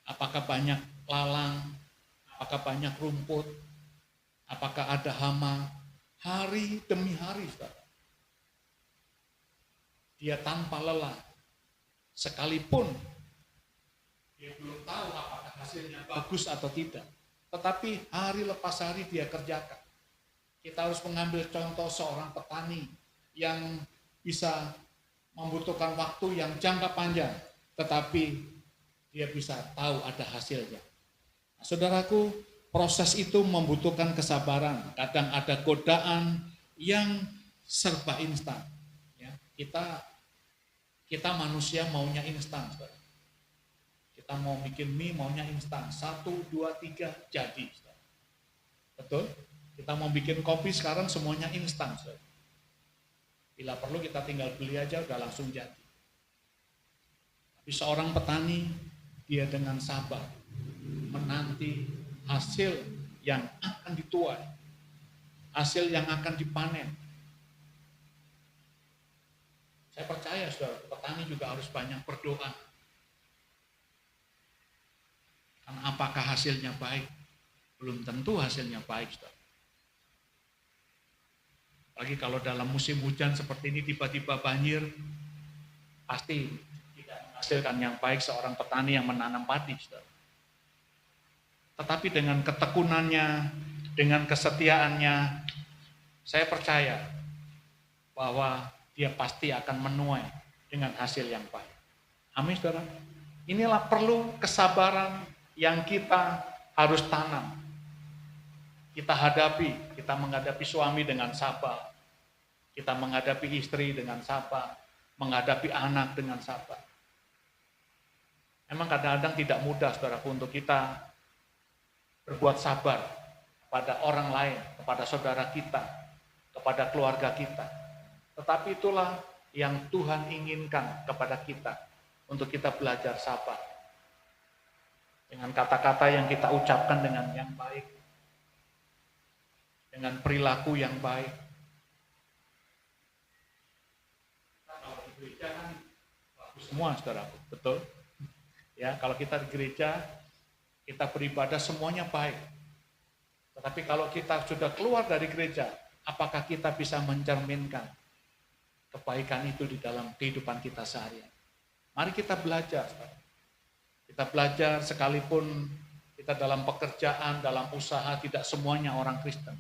apakah banyak lalang, apakah banyak rumput, apakah ada hama, hari demi hari, saudara. Dia tanpa lelah, sekalipun dia belum tahu apakah hasilnya bagus atau tidak, tetapi hari lepas hari dia kerjakan. Kita harus mengambil contoh seorang petani yang bisa membutuhkan waktu yang jangka panjang, tetapi dia bisa tahu ada hasilnya. Nah, saudaraku, proses itu membutuhkan kesabaran. Kadang ada godaan yang serba instan. Ya, kita manusia maunya instan. Kita mau bikin mie maunya instan. 1, 2, 3 jadi. Betul? Kita mau bikin kopi sekarang semuanya instan. Bila perlu kita tinggal beli aja udah langsung jadi. Tapi seorang petani, dia dengan sabar menanti hasil yang akan dituai, hasil yang akan dipanen. Saya percaya, saudara, petani juga harus banyak berdoa. Karena apakah hasilnya baik? Belum tentu hasilnya baik, saudara. Apalagi kalau dalam musim hujan seperti ini tiba-tiba banjir, pasti tidak menghasilkan yang baik seorang petani yang menanam padi, saudara. Tetapi dengan ketekunannya, dengan kesetiaannya, saya percaya bahwa dia pasti akan menuai dengan hasil yang baik. Amin, saudara. Inilah perlu kesabaran yang kita harus tanam. Kita menghadapi suami dengan sabar. Kita menghadapi istri dengan sabar. Menghadapi anak dengan sabar. Memang kadang-kadang tidak mudah, saudaraku, untuk kita berbuat sabar pada orang lain, kepada saudara kita, kepada keluarga kita. Tetapi itulah yang Tuhan inginkan kepada kita, untuk kita belajar sabar. Dengan kata-kata yang kita ucapkan dengan yang baik, dengan perilaku yang baik. Kalau di gereja kan bagus semua, saudaraku, betul? Ya, kalau kita di gereja, kita beribadah semuanya baik. Tetapi kalau kita sudah keluar dari gereja, apakah kita bisa mencerminkan kebaikan itu di dalam kehidupan kita seharian? Mari kita belajar, saudara. Kita belajar sekalipun kita dalam pekerjaan, dalam usaha, tidak semuanya orang Kristen.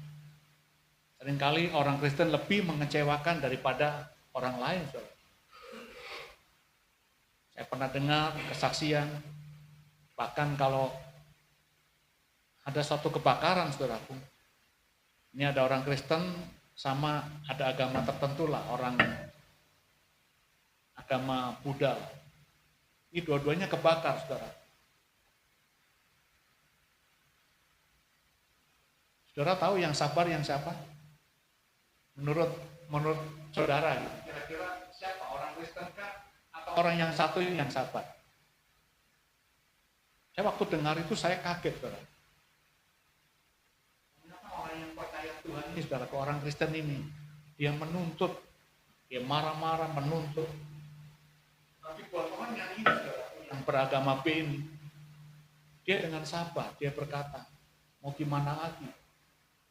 Seringkali orang Kristen lebih mengecewakan daripada orang lain, saudara. Saya pernah dengar kesaksian, bahkan kalau ada suatu kebakaran, saudaraku. Ini ada orang Kristen sama ada agama tertentu lah, orang agama Buddha. Ini dua-duanya kebakar, saudara. Saudara tahu yang sabar yang siapa? Menurut saudara, gitu. Kira-kira siapa, orang Kristen kah? Atau orang yang satu yang sabar? Saya waktu dengar itu saya kaget, saudara. Ternyata orang yang percaya Tuhan ini, saudara, ke orang Kristen ini, dia menuntut, dia marah-marah menuntut. Tapi buat orang yang ini, saudara, yang beragama B ini, dia dengan sabar, dia berkata, mau gimana lagi?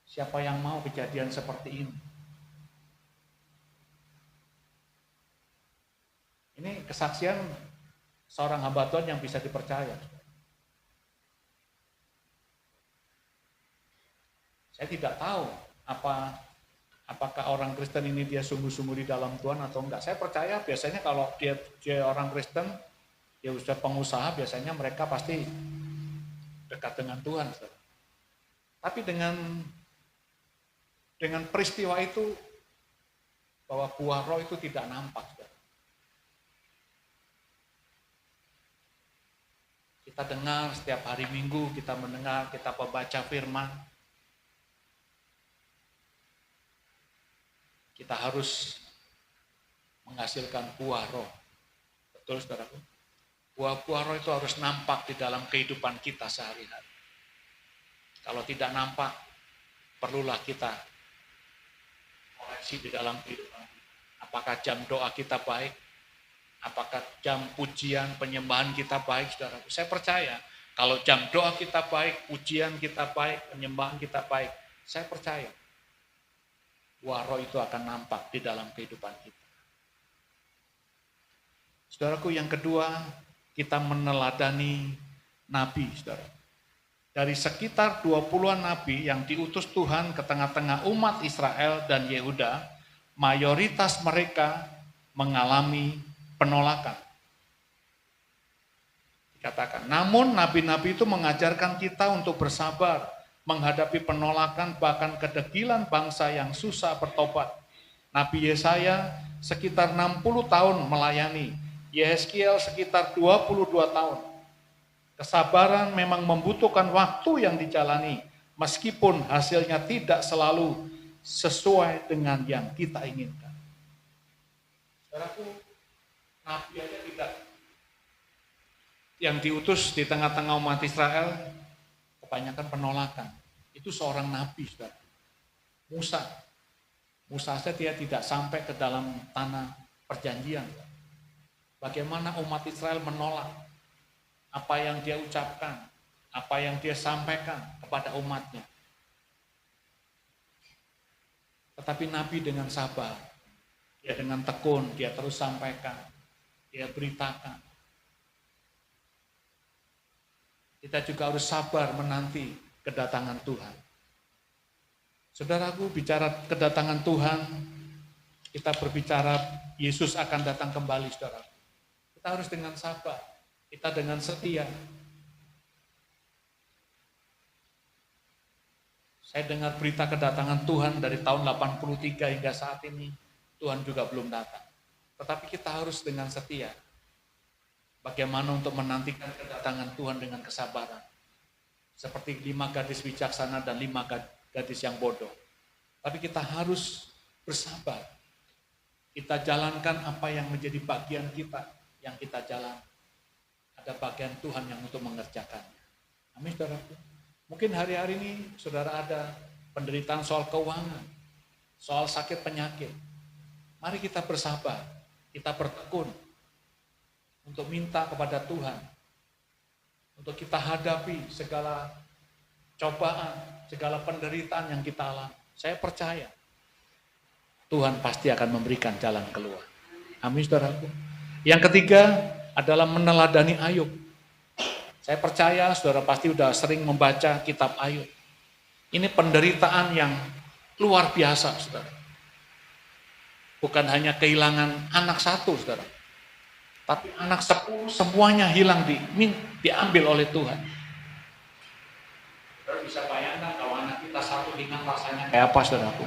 Siapa yang mau kejadian seperti ini? Ini kesaksian seorang hamba Tuhan yang bisa dipercaya. Saya tidak tahu apakah orang Kristen ini dia sungguh-sungguh di dalam Tuhan atau enggak. Saya percaya biasanya kalau dia orang Kristen, dia sudah pengusaha, biasanya mereka pasti dekat dengan Tuhan. Tapi dengan peristiwa itu, bahwa buah roh itu tidak nampak. Kita dengar setiap hari Minggu, kita mendengar, kita membaca firman. Kita harus menghasilkan buah roh. Betul, saudaraku? Buah roh itu harus nampak di dalam kehidupan kita sehari-hari. Kalau tidak nampak, perlulah kita koreksi di dalam kehidupan. Apakah jam doa kita baik? Apakah jam pujian, penyembahan kita baik, saudaraku? Saya percaya, kalau jam doa kita baik, pujian kita baik, penyembahan kita baik, saya percaya, buah roh itu akan nampak di dalam kehidupan kita. Saudaraku, yang kedua, kita meneladani nabi, saudara. Dari sekitar 20-an nabi yang diutus Tuhan ke tengah-tengah umat Israel dan Yehuda, mayoritas mereka mengalami penolakan. Dikatakan, namun nabi-nabi itu mengajarkan kita untuk bersabar, menghadapi penolakan bahkan kedegilan bangsa yang susah bertobat. Nabi Yesaya sekitar 60 tahun melayani, Yehezkiel sekitar 22 tahun. Kesabaran memang membutuhkan waktu yang dijalani, meskipun hasilnya tidak selalu sesuai dengan yang kita inginkan. Saudaraku, nabi aja tidak, yang diutus di tengah-tengah umat Israel, kebanyakan penolakan. Itu seorang nabi, saudara. Musa saja dia tidak sampai ke dalam tanah perjanjian. Bagaimana umat Israel menolak apa yang dia ucapkan, apa yang dia sampaikan kepada umatnya. Tetapi nabi dengan sabar, dia dengan tekun, dia terus sampaikan, dia beritakan. Kita juga harus sabar menanti kedatangan Tuhan. Saudaraku, bicara kedatangan Tuhan, kita berbicara Yesus akan datang kembali, saudara. Kita harus dengan sabar, kita dengan setia. Saya dengar berita kedatangan Tuhan dari tahun 83 hingga saat ini, Tuhan juga belum datang. Tetapi kita harus dengan setia bagaimana untuk menantikan kedatangan Tuhan dengan kesabaran. Seperti 5 gadis bijaksana dan 5 gadis yang bodoh. Tapi kita harus bersabar. Kita jalankan apa yang menjadi bagian kita, yang kita jalan. Ada bagian Tuhan yang untuk mengerjakannya. Amin, saudaraku. Mungkin hari-hari ini saudara ada penderitaan soal keuangan, soal sakit penyakit. Mari kita bersabar, kita bertekun untuk minta kepada Tuhan, untuk kita hadapi segala cobaan, segala penderitaan yang kita alami. Saya percaya Tuhan pasti akan memberikan jalan keluar. Amin, saudaraku. Yang ketiga adalah meneladani Ayub. Saya percaya saudara pasti sudah sering membaca kitab Ayub. Ini penderitaan yang luar biasa, saudara. Bukan hanya kehilangan anak satu, saudara. Tapi anak 10 semuanya hilang, diambil oleh Tuhan. Saudara bisa bayangkan kalau anak kita satu hilang rasanya kayak apa, saudaraku?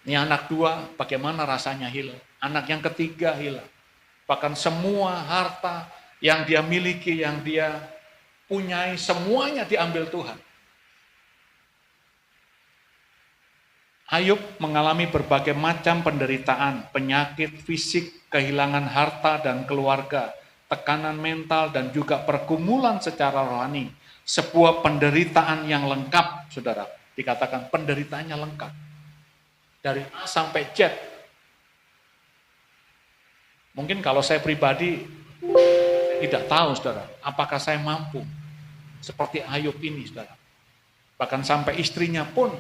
Ini anak 2 bagaimana rasanya hilang. Anak yang ketiga hilang. Bahkan semua harta yang dia miliki, yang dia punyai, semuanya diambil Tuhan. Ayub mengalami berbagai macam penderitaan, penyakit fisik, kehilangan harta dan keluarga, tekanan mental, dan juga pergumulan secara rohani. Sebuah penderitaan yang lengkap, saudara. Dikatakan penderitaannya lengkap. Dari A sampai Z. Mungkin kalau saya pribadi tidak tahu, saudara, apakah saya mampu seperti Ayub ini, saudara. Bahkan sampai istrinya pun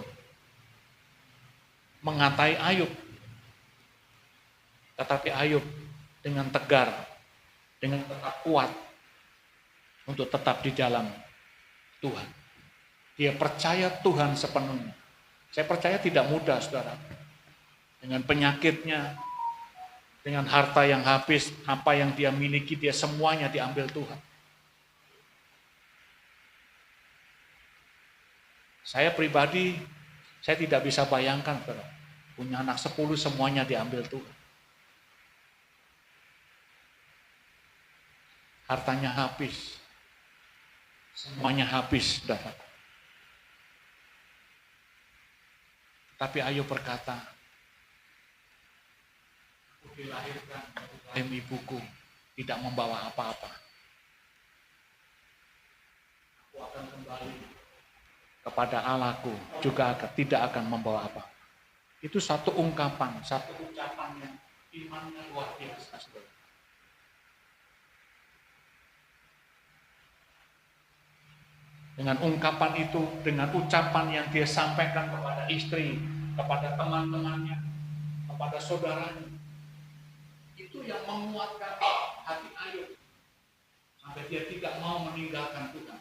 mengatai Ayub. Tetapi Ayub dengan tegar, dengan tetap kuat untuk tetap di dalam Tuhan. Dia percaya Tuhan sepenuhnya. Saya percaya tidak mudah, saudara. Dengan penyakitnya, dengan harta yang habis, apa yang dia miliki, dia semuanya diambil Tuhan. Saya pribadi, saya tidak bisa bayangkan, saudara. Punya anak 10 semuanya diambil Tuhan. Hartanya habis. Semuanya habis, saudara. Tapi Ayub berkata, dilahirkan dari ibuku tidak membawa apa-apa. Aku akan kembali kepada Allahku juga tidak akan membawa apa. Itu satu ungkapan, satu ucapan yang imannya luar biasa. Dengan ungkapan itu, dengan ucapan yang dia sampaikan kepada istri, kepada teman-temannya, kepada saudaranya, itu yang menguatkan hati Ayub sampai dia tidak mau meninggalkan Tuhan.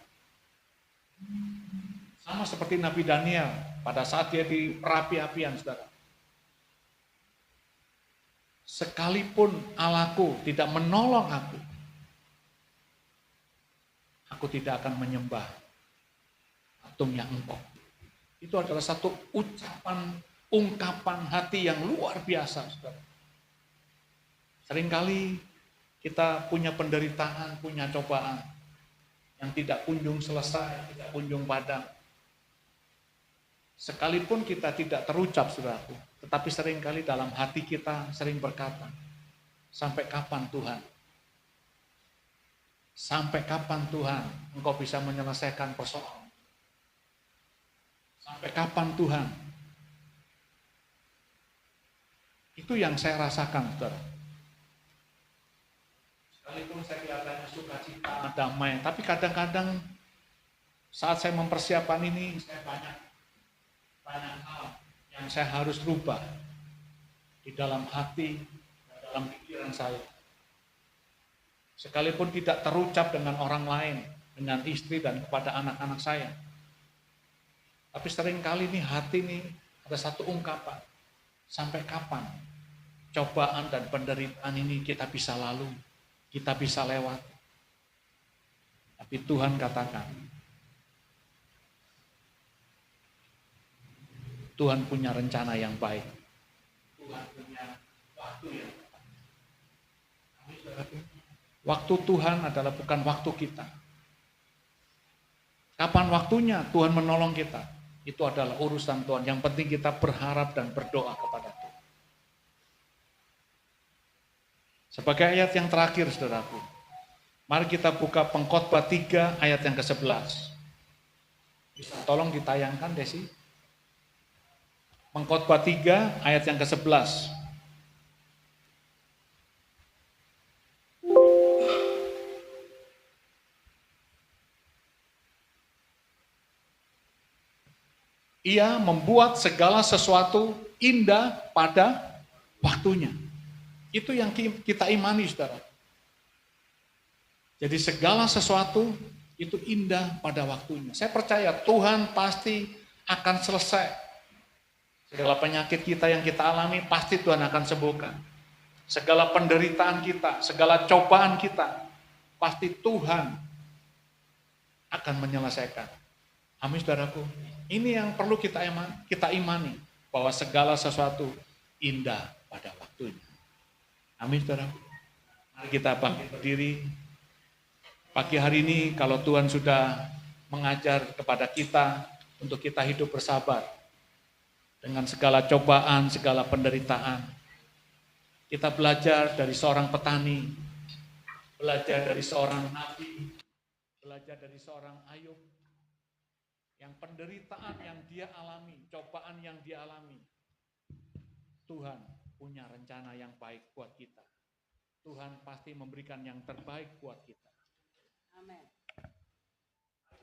Sama seperti Nabi Daniel pada saat dia di perapi-apian, saudara. Sekalipun Allahku tidak menolong aku tidak akan menyembah patungnya engkau. Itu adalah satu ucapan, ungkapan hati yang luar biasa, saudara. Seringkali kita punya penderitaan, punya cobaan yang tidak kunjung selesai, tidak kunjung padam. Sekalipun kita tidak terucap, saudaraku, tetapi seringkali dalam hati kita sering berkata, sampai kapan Tuhan? Sampai kapan Tuhan engkau bisa menyelesaikan persoalan? Sampai kapan Tuhan? Itu yang saya rasakan, saudara. Sekalipun saya kelihatannya sukacita, damai, tapi kadang-kadang saat saya mempersiapkan ini, saya banyak hal yang saya harus rubah di dalam hati, dalam pikiran saya. Sekalipun tidak terucap dengan orang lain, dengan istri dan kepada anak-anak saya. Tapi seringkali nih hati ini ada satu ungkapan, sampai kapan cobaan dan penderitaan ini kita bisa lalui? Kita bisa lewat. Tapi Tuhan katakan, Tuhan punya rencana yang baik. Tuhan punya waktu yang tepat. Waktu Tuhan adalah bukan waktu kita. Kapan waktunya Tuhan menolong kita? Itu adalah urusan Tuhan. Yang penting kita berharap dan berdoa kepada Tuhan. Sebagai ayat yang terakhir, saudaraku, mari kita buka Pengkhotbah 3 ayat yang ke-11. Bisa tolong ditayangkan, Desi? Pengkhotbah 3 ayat yang ke-11. Ia membuat segala sesuatu indah pada waktunya. Itu yang kita imani, saudara. Jadi segala sesuatu itu indah pada waktunya. Saya percaya Tuhan pasti akan selesai. Segala penyakit kita yang kita alami pasti Tuhan akan sembuhkan. Segala penderitaan kita, segala cobaan kita, pasti Tuhan akan menyelesaikan. Amin, saudaraku. Ini yang perlu kita imani, bahwa segala sesuatu indah pada waktunya. Amin, saudaraku. Mari kita bangkit berdiri. Pagi hari ini kalau Tuhan sudah mengajar kepada kita untuk kita hidup bersabar dengan segala cobaan, segala penderitaan. Kita belajar dari seorang petani, belajar dari seorang nabi, belajar dari seorang Ayub. Yang penderitaan yang dia alami, cobaan yang dia alami, Tuhan punya rencana yang baik buat kita. Tuhan pasti memberikan yang terbaik buat kita. Amin.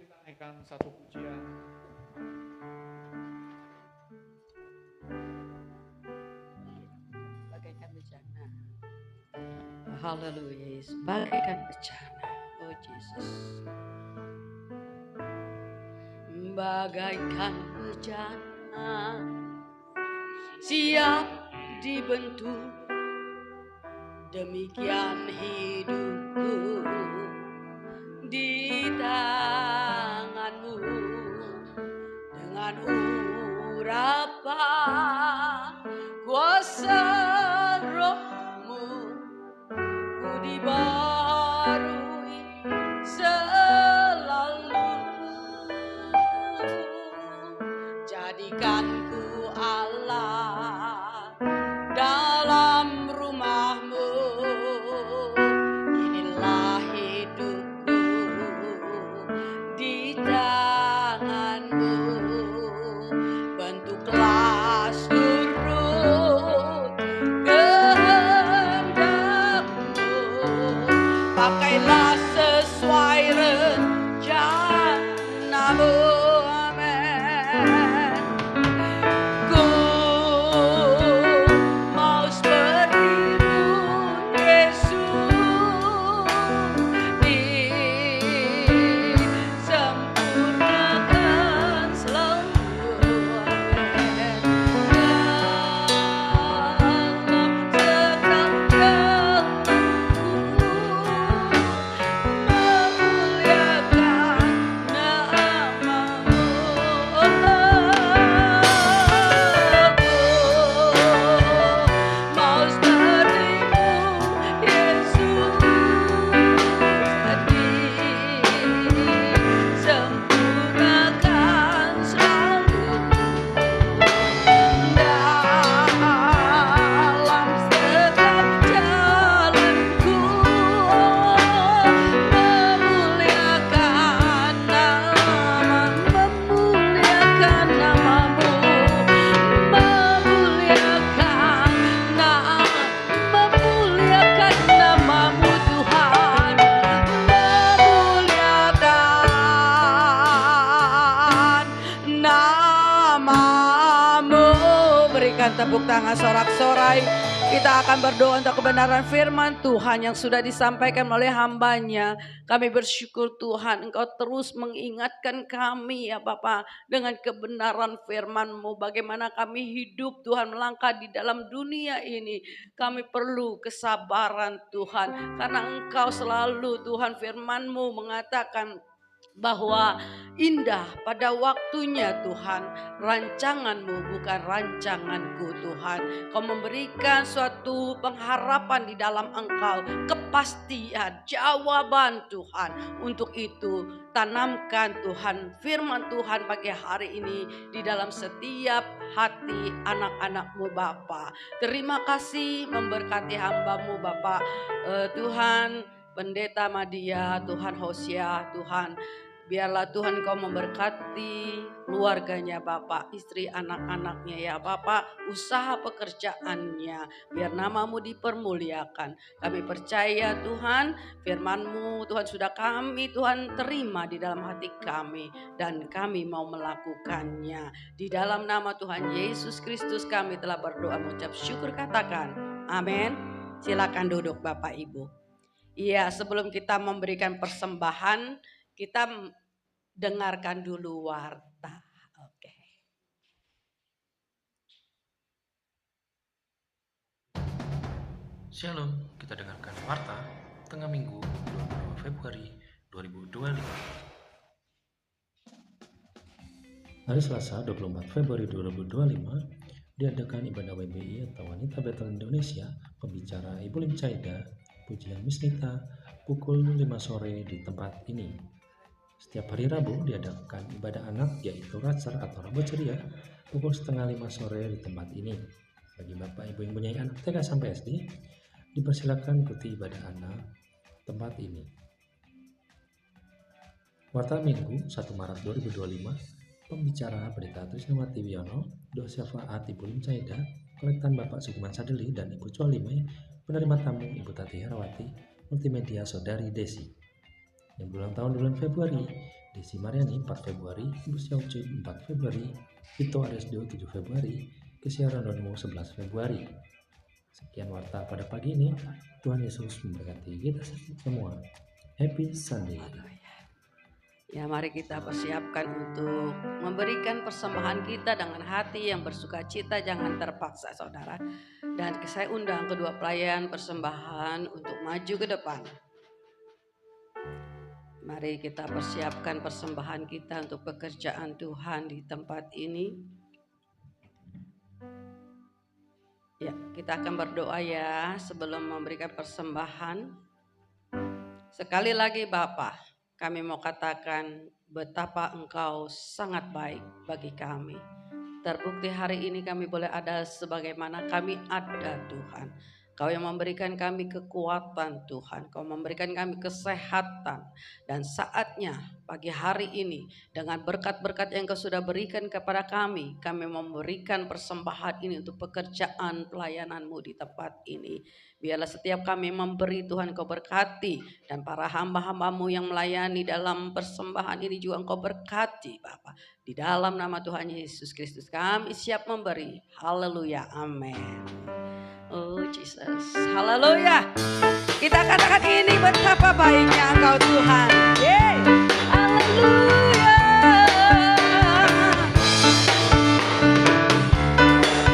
Kita naikkan satu pujian. Bagaikan bencana. Haleluya, Yesus. Bagaikan bencana. Oh Yesus. Bagaikan bejana siap dibentuk, demikian hidupku di tanganmu. Dengan urapan kuasa rohmu ku dibarui selalu. Jadikan ku Allah dalam rumahmu. Inilah hidupku di tanganmu. Bentuklah turut kehendakmu. Pakailah sesuai rencanamu. Tepuk tangan sorak-sorai. Kita akan berdoa untuk kebenaran firman Tuhan yang sudah disampaikan oleh hambanya. Kami bersyukur Tuhan, Engkau terus mengingatkan kami ya Bapa dengan kebenaran firman-Mu. Bagaimana kami hidup Tuhan melangkah di dalam dunia ini. Kami perlu kesabaran Tuhan. Karena Engkau selalu Tuhan firman-Mu mengatakan bahwa indah pada waktunya Tuhan, rancangan-Mu bukan rancanganku Tuhan. Kau memberikan suatu pengharapan di dalam Engkau, kepastian, jawaban Tuhan. Untuk itu tanamkan Tuhan firman Tuhan pagi hari ini di dalam setiap hati anak-anak-Mu Bapa. Terima kasih memberkati hamba-Mu Bapa, Tuhan Pendeta Madia, Tuhan Hosea, Tuhan biarlah Tuhan Kau memberkati keluarganya Bapak, istri anak-anaknya ya Bapak, usaha pekerjaannya, biar nama-Mu dipermuliakan. Kami percaya Tuhan, firman-Mu Tuhan sudah kami Tuhan terima di dalam hati kami, dan kami mau melakukannya. Di dalam nama Tuhan Yesus Kristus kami telah berdoa mengucap syukur, katakan amin. Silakan duduk Bapak Ibu. Iya, sebelum kita memberikan persembahan, kita dengarkan dulu warta. Oke. Shalom, kita dengarkan warta tengah minggu 22 Februari 2025. Hari Selasa 24 Februari 2025 diadakan ibadah WBI atau Wanita Betel Indonesia, pembicara Ibu Lim Caida, pujian Misnita pukul 5 sore di tempat ini. Setiap hari Rabu diadakan ibadah anak yaitu Ratser atau Rabu Ceria pukul 4:30 sore di tempat ini. Bagi Bapak Ibu yang punya anak TK sampai SD, dipersilakan ikuti ibadah anak tempat ini. Warta Minggu 1 Maret 2025, pembicara Pendeta Trisnawati Wiono, Dosefa Ati Ibu Lim Caida, kolektan Bapak Sugiman Sadeli dan Ibu Cualime, penerima tamu Ibu Tati Herawati, multimedia Saudari Desi. Yang berulang tahun di bulan Februari, Desi Mariani 4 Februari, Ibu Syauci 4 Februari, Vito Aresdo 7 Februari, Kesia Rondonmo 11 Februari. Sekian warta pada pagi ini. Tuhan Yesus memberkati kita semua. Happy Sunday. Ya, mari kita persiapkan untuk memberikan persembahan kita dengan hati yang bersuka cita, jangan terpaksa saudara. Dan saya undang kedua pelayan persembahan untuk maju ke depan. Mari kita persiapkan persembahan kita untuk pekerjaan Tuhan di tempat ini. Ya, kita akan berdoa ya sebelum memberikan persembahan. Sekali lagi Bapa, kami mau katakan betapa Engkau sangat baik bagi kami. Terbukti hari ini kami boleh ada sebagaimana kami ada Tuhan. Kau yang memberikan kami kekuatan Tuhan, Kau memberikan kami kesehatan. Dan saatnya pagi hari ini dengan berkat-berkat yang Kau sudah berikan kepada kami memberikan persembahan ini untuk pekerjaan pelayanan-Mu di tempat ini. Biarlah setiap kami memberi Tuhan Kau berkati, dan para hamba-hamba-Mu yang melayani dalam persembahan ini juga Engkau berkati Bapa. Di dalam nama Tuhan Yesus Kristus kami siap memberi. Haleluya, amin. Oh Jesus, haleluya. Kita katakan ini betapa baiknya Engkau Tuhan. Yeay, haleluya.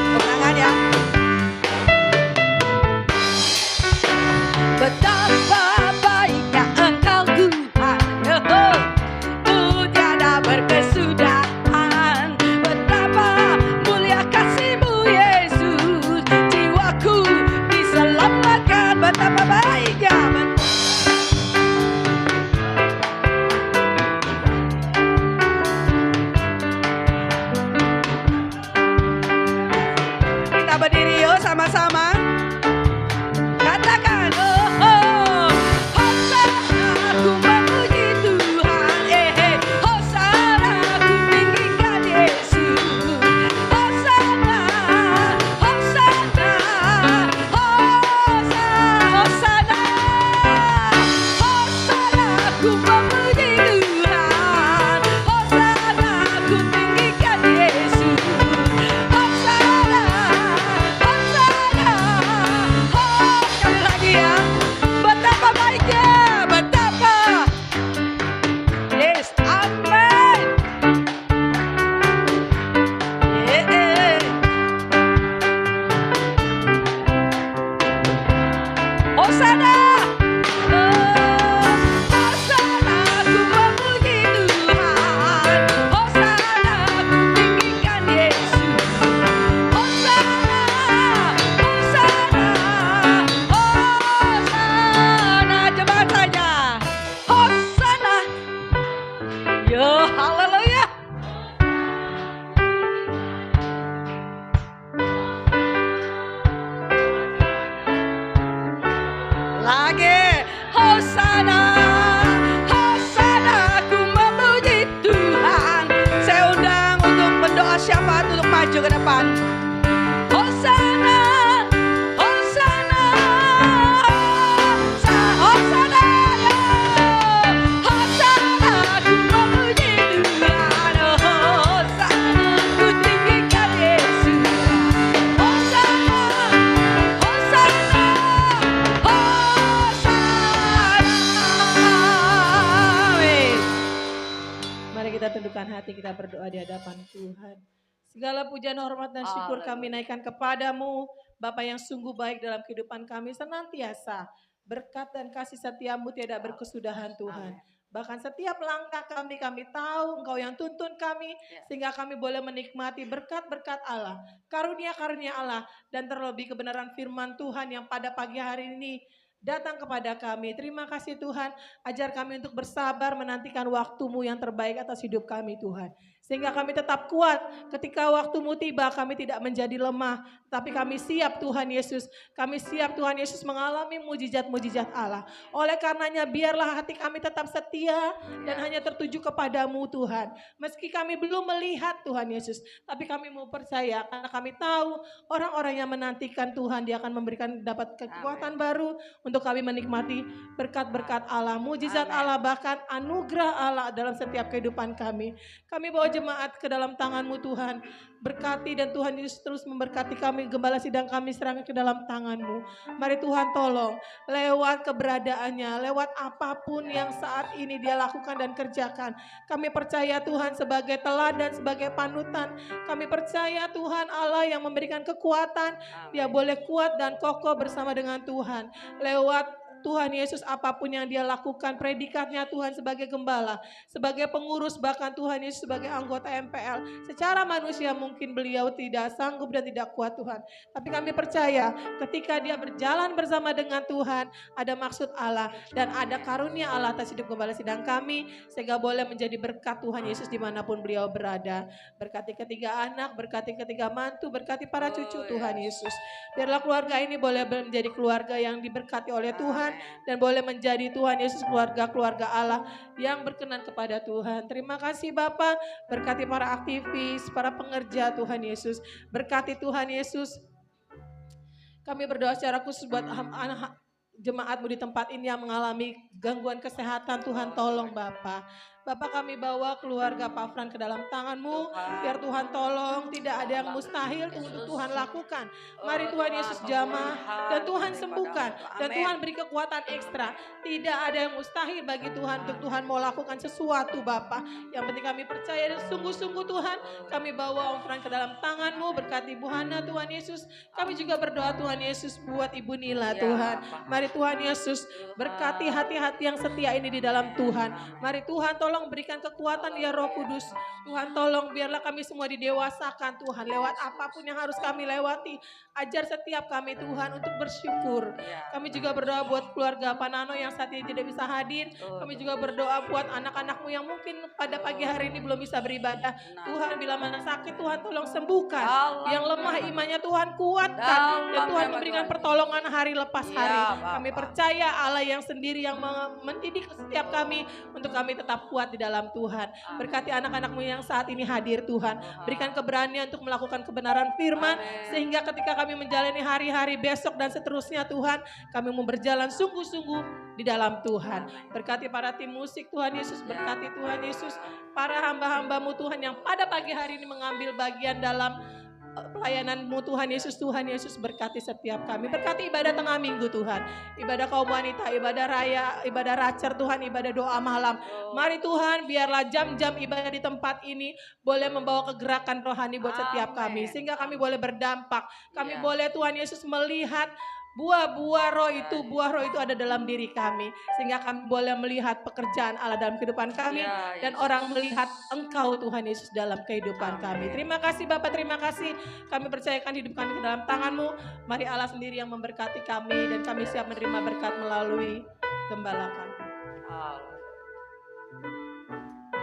Tepuk tangan ya. Betapa baiknya Engkau Tuhan, oh, tiada berkesudahan. Betapa mulia kasih-Mu Yesus, jiwaku diselamatkan. Betapa baiknya. Kita berdiri yuk sama-sama. Katakan, oh, Hosana ku memuji Tuhan, Hosana ku tinggikan Yesus, Hosana, Hosana, Hosana, Hosana ku memuji Tuhan, Hosana ku tinggikan Yesus, Hosana, Hosana. Yo, haleluya. Lagi, Hosana, Hosana, aku memuji Tuhan. Saya undang untuk pendoa syafaat untuk maju ke depan. Hosana, Hosana, Hosana, Hosana, aku memuji Tuhan. Hosana, ku tinggikan Yesus. Hosana, Hosana, Amin. Mari kita tundukkan hati, kita berdoa di hadapan Tuhan. Segala pujian, hormat dan syukur kami naikkan kepadamu, Bapa yang sungguh baik dalam kehidupan kami senantiasa. Berkat dan kasih setiamu tidak berkesudahan Tuhan. Bahkan setiap langkah kami tahu Engkau yang tuntun kami, sehingga kami boleh menikmati berkat-berkat Allah, karunia-karunia Allah, dan terlebih kebenaran firman Tuhan yang pada pagi hari ini datang kepada kami. Terima kasih Tuhan, ajar kami untuk bersabar menantikan waktu-Mu yang terbaik atas hidup kami Tuhan. Sehingga kami tetap kuat ketika waktu-Mu tiba, kami tidak menjadi lemah, tapi kami siap Tuhan Yesus. Kami siap Tuhan Yesus mengalami mujizat-mujizat Allah. Oleh karenanya biarlah hati kami tetap setia dan hanya tertuju kepadamu Tuhan. Meski kami belum melihat Tuhan Yesus, tapi kami mau percaya karena kami tahu orang-orang yang menantikan Tuhan, Dia akan memberikan dapat kekuatan baru untuk kami menikmati berkat-berkat Allah, mujizat Allah, bahkan anugerah Allah dalam setiap kehidupan kami. Kami bawa jemaat ke dalam tangan-Mu Tuhan. Berkati dan Tuhan Yesus terus memberkati kami. Gembala sidang kami serahkan ke dalam tangan-Mu. Mari Tuhan tolong lewat keberadaannya, lewat apapun yang saat ini Dia lakukan dan kerjakan. Kami percaya Tuhan sebagai teladan, sebagai panutan. Kami percaya Tuhan Allah yang memberikan kekuatan. Dia boleh kuat dan kokoh bersama dengan Tuhan. Lewat Tuhan Yesus apapun yang Dia lakukan, predikatnya Tuhan sebagai gembala, sebagai pengurus, bahkan Tuhan Yesus sebagai anggota MPL. Secara manusia mungkin beliau tidak sanggup dan tidak kuat Tuhan. Tapi kami percaya ketika dia berjalan bersama dengan Tuhan, ada maksud Allah dan ada karunia Allah atas hidup gembala sidang kami, sehingga boleh menjadi berkat Tuhan Yesus dimanapun beliau berada. Berkati ketiga anak, berkati ketiga mantu, berkati para cucu Tuhan Yesus. Biarlah keluarga ini boleh menjadi keluarga yang diberkati oleh Tuhan, dan boleh menjadi Tuhan Yesus keluarga-keluarga Allah yang berkenan kepada Tuhan. Terima kasih Bapa, berkati para aktivis, para pengerja Tuhan Yesus. Berkati Tuhan Yesus. Kami berdoa secara khusus buat jemaat-Mu di tempat ini yang mengalami gangguan kesehatan. Tuhan tolong Bapa. Bapak, kami bawa keluarga Pak Fran ke dalam tangan-Mu. Biar Tuhan tolong, tidak ada yang mustahil untuk Tuhan lakukan. Mari Tuhan Yesus jamah dan Tuhan sembuhkan. Dan Tuhan beri kekuatan ekstra. Tidak ada yang mustahil bagi Tuhan untuk Tuhan mau lakukan sesuatu Bapak. Yang penting kami percaya dan sungguh-sungguh Tuhan. Kami bawa Om Fran ke dalam tangan-Mu. Berkati Ibu Hana Tuhan Yesus. Kami juga berdoa Tuhan Yesus buat Ibu Nila Tuhan. Mari Tuhan Yesus berkati hati-hati yang setia ini di dalam Tuhan. Mari Tuhan tolong berikan kekuatan ya Roh Kudus. Tuhan tolong biarlah kami semua didewasakan Tuhan. Lewat apapun yang harus kami lewati. Ajar setiap kami Tuhan untuk bersyukur. Kami juga berdoa buat keluarga Panano yang saat ini tidak bisa hadir. Kami juga berdoa buat anak-anak-Mu yang mungkin pada pagi hari ini belum bisa beribadah. Tuhan bila mana sakit Tuhan tolong sembuhkan. Yang lemah imannya Tuhan kuatkan. Dan Tuhan memberikan pertolongan hari lepas hari. Kami percaya Allah yang sendiri yang mendidik setiap kami untuk kami tetap kuat di dalam Tuhan. Berkati anak-anak-Mu yang saat ini hadir Tuhan. Berikan keberanian untuk melakukan kebenaran firman. Sehingga ketika kami menjalani hari-hari besok dan seterusnya Tuhan, kami mau berjalan sungguh-sungguh di dalam Tuhan. Berkati para tim musik Tuhan Yesus. Berkati Tuhan Yesus para hamba-hamba-Mu Tuhan yang pada pagi hari ini mengambil bagian dalam pelayanan-Mu Tuhan Yesus. Tuhan Yesus berkati setiap kami. Berkati ibadah tengah minggu Tuhan. Ibadah kaum wanita, ibadah raya, ibadah racer Tuhan, ibadah doa malam. Mari Tuhan biarlah jam-jam ibadah di tempat ini boleh membawa kegerakan rohani buat setiap kami. Sehingga kami boleh berdampak. Kami boleh Tuhan Yesus melihat buah roh itu ada dalam diri kami. Sehingga kami boleh melihat pekerjaan Allah dalam kehidupan kami. Dan orang melihat Engkau Tuhan Yesus dalam kehidupan kami. Terima kasih Bapak, terima kasih. Kami percayakan hidup kami ke dalam tangan-Mu. Mari Allah sendiri yang memberkati kami. Dan kami siap menerima berkat melalui gembala kami.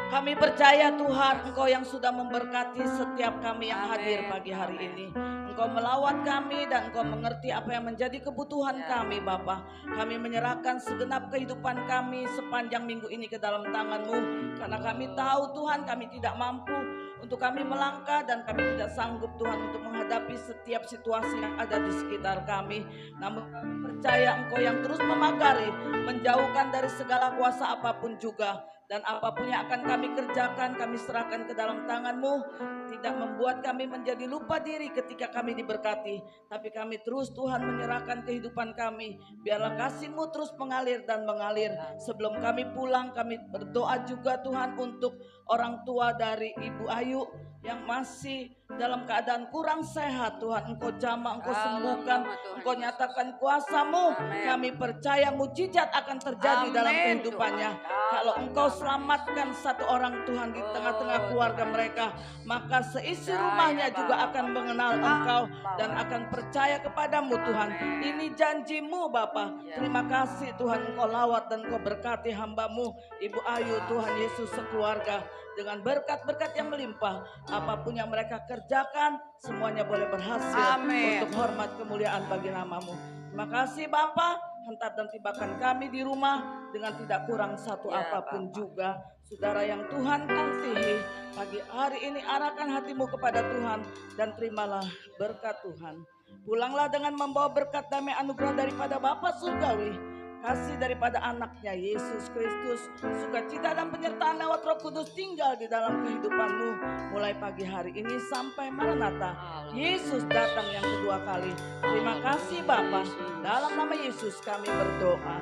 Kami percaya Tuhan, Engkau yang sudah memberkati setiap kami yang hadir pagi hari ini. Engkau melawat kami dan Engkau mengerti apa yang menjadi kebutuhan kami Bapa. Kami menyerahkan segenap kehidupan kami sepanjang minggu ini ke dalam tangan-Mu. Karena kami tahu Tuhan kami tidak mampu untuk kami melangkah dan kami tidak sanggup Tuhan untuk menghadapi setiap situasi yang ada di sekitar kami. Namun kami percaya Engkau yang terus memagari, menjauhkan dari segala kuasa apapun juga. Dan apapun yang akan kami kerjakan, kami serahkan ke dalam tangan-Mu. Tidak membuat kami menjadi lupa diri ketika kami diberkati. Tapi kami terus Tuhan menyerahkan kehidupan kami. Biarlah kasih-Mu terus mengalir dan mengalir. Sebelum kami pulang, kami berdoa juga Tuhan untuk orang tua dari Ibu Ayu yang masih dalam keadaan kurang sehat. Tuhan Engkau jamah, Engkau sembuhkan, Engkau nyatakan kuasa-Mu. Kami percaya mujizat akan terjadi dalam kehidupannya. Kalau Engkau selamatkan satu orang Tuhan di tengah-tengah keluarga mereka, maka seisi rumahnya juga akan mengenal Engkau dan akan percaya kepadamu Tuhan. Ini janji-Mu Bapa. Terima kasih Tuhan, Engkau lawat dan Engkau berkati hamba-Mu Ibu Ayu Tuhan Yesus sekeluarga dengan berkat-berkat yang melimpah. Apapun yang mereka kerjakan semuanya boleh berhasil. Untuk hormat kemuliaan bagi nama-Mu. Terima kasih Bapa, hentak dan tibakan kami di rumah dengan tidak kurang satu apapun juga. Saudara yang Tuhan kasihi, pagi hari ini arahkan hatimu kepada Tuhan dan terimalah berkat Tuhan. Pulanglah dengan membawa berkat damai anugerah daripada Bapa Surgawi, kasih daripada anaknya Yesus Kristus, sukacita dan penyertaan lewat Roh Kudus tinggal di dalam kehidupanmu mulai pagi hari ini sampai Maranatha. Yesus datang yang kedua kali. Terima kasih Bapa, dalam nama Yesus kami berdoa.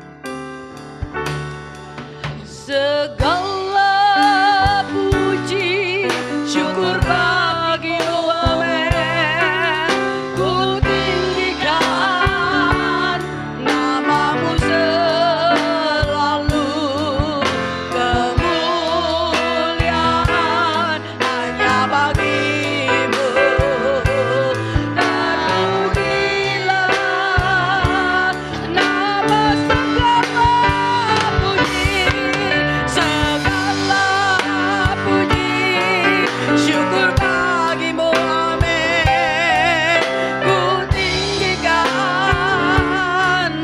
Segala puji syukur bagi-Mu, amin. Ku tinggikan nama-Mu selalu, kemuliaan hanya bagi-Mu. Terpujilah nama segala puji, segala puji syukur bagi-Mu, amin. Ku tinggikan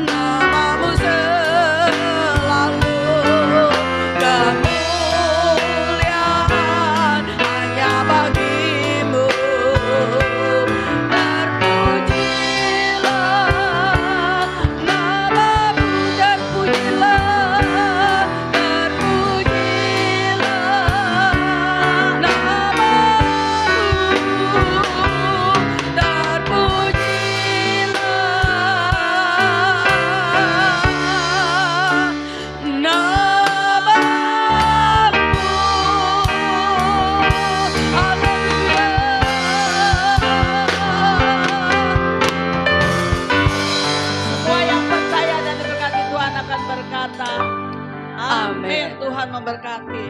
nama-Mu selalu, kemuliaan hanya bagi-Mu. Terpujilah nama-Mu, terpujilah, terpujilah nama-Mu, terpujilah nama-Mu. Haleluya. Semua yang percaya dan diberkati Tuhan akan berkata, amin. Tuhan memberkati.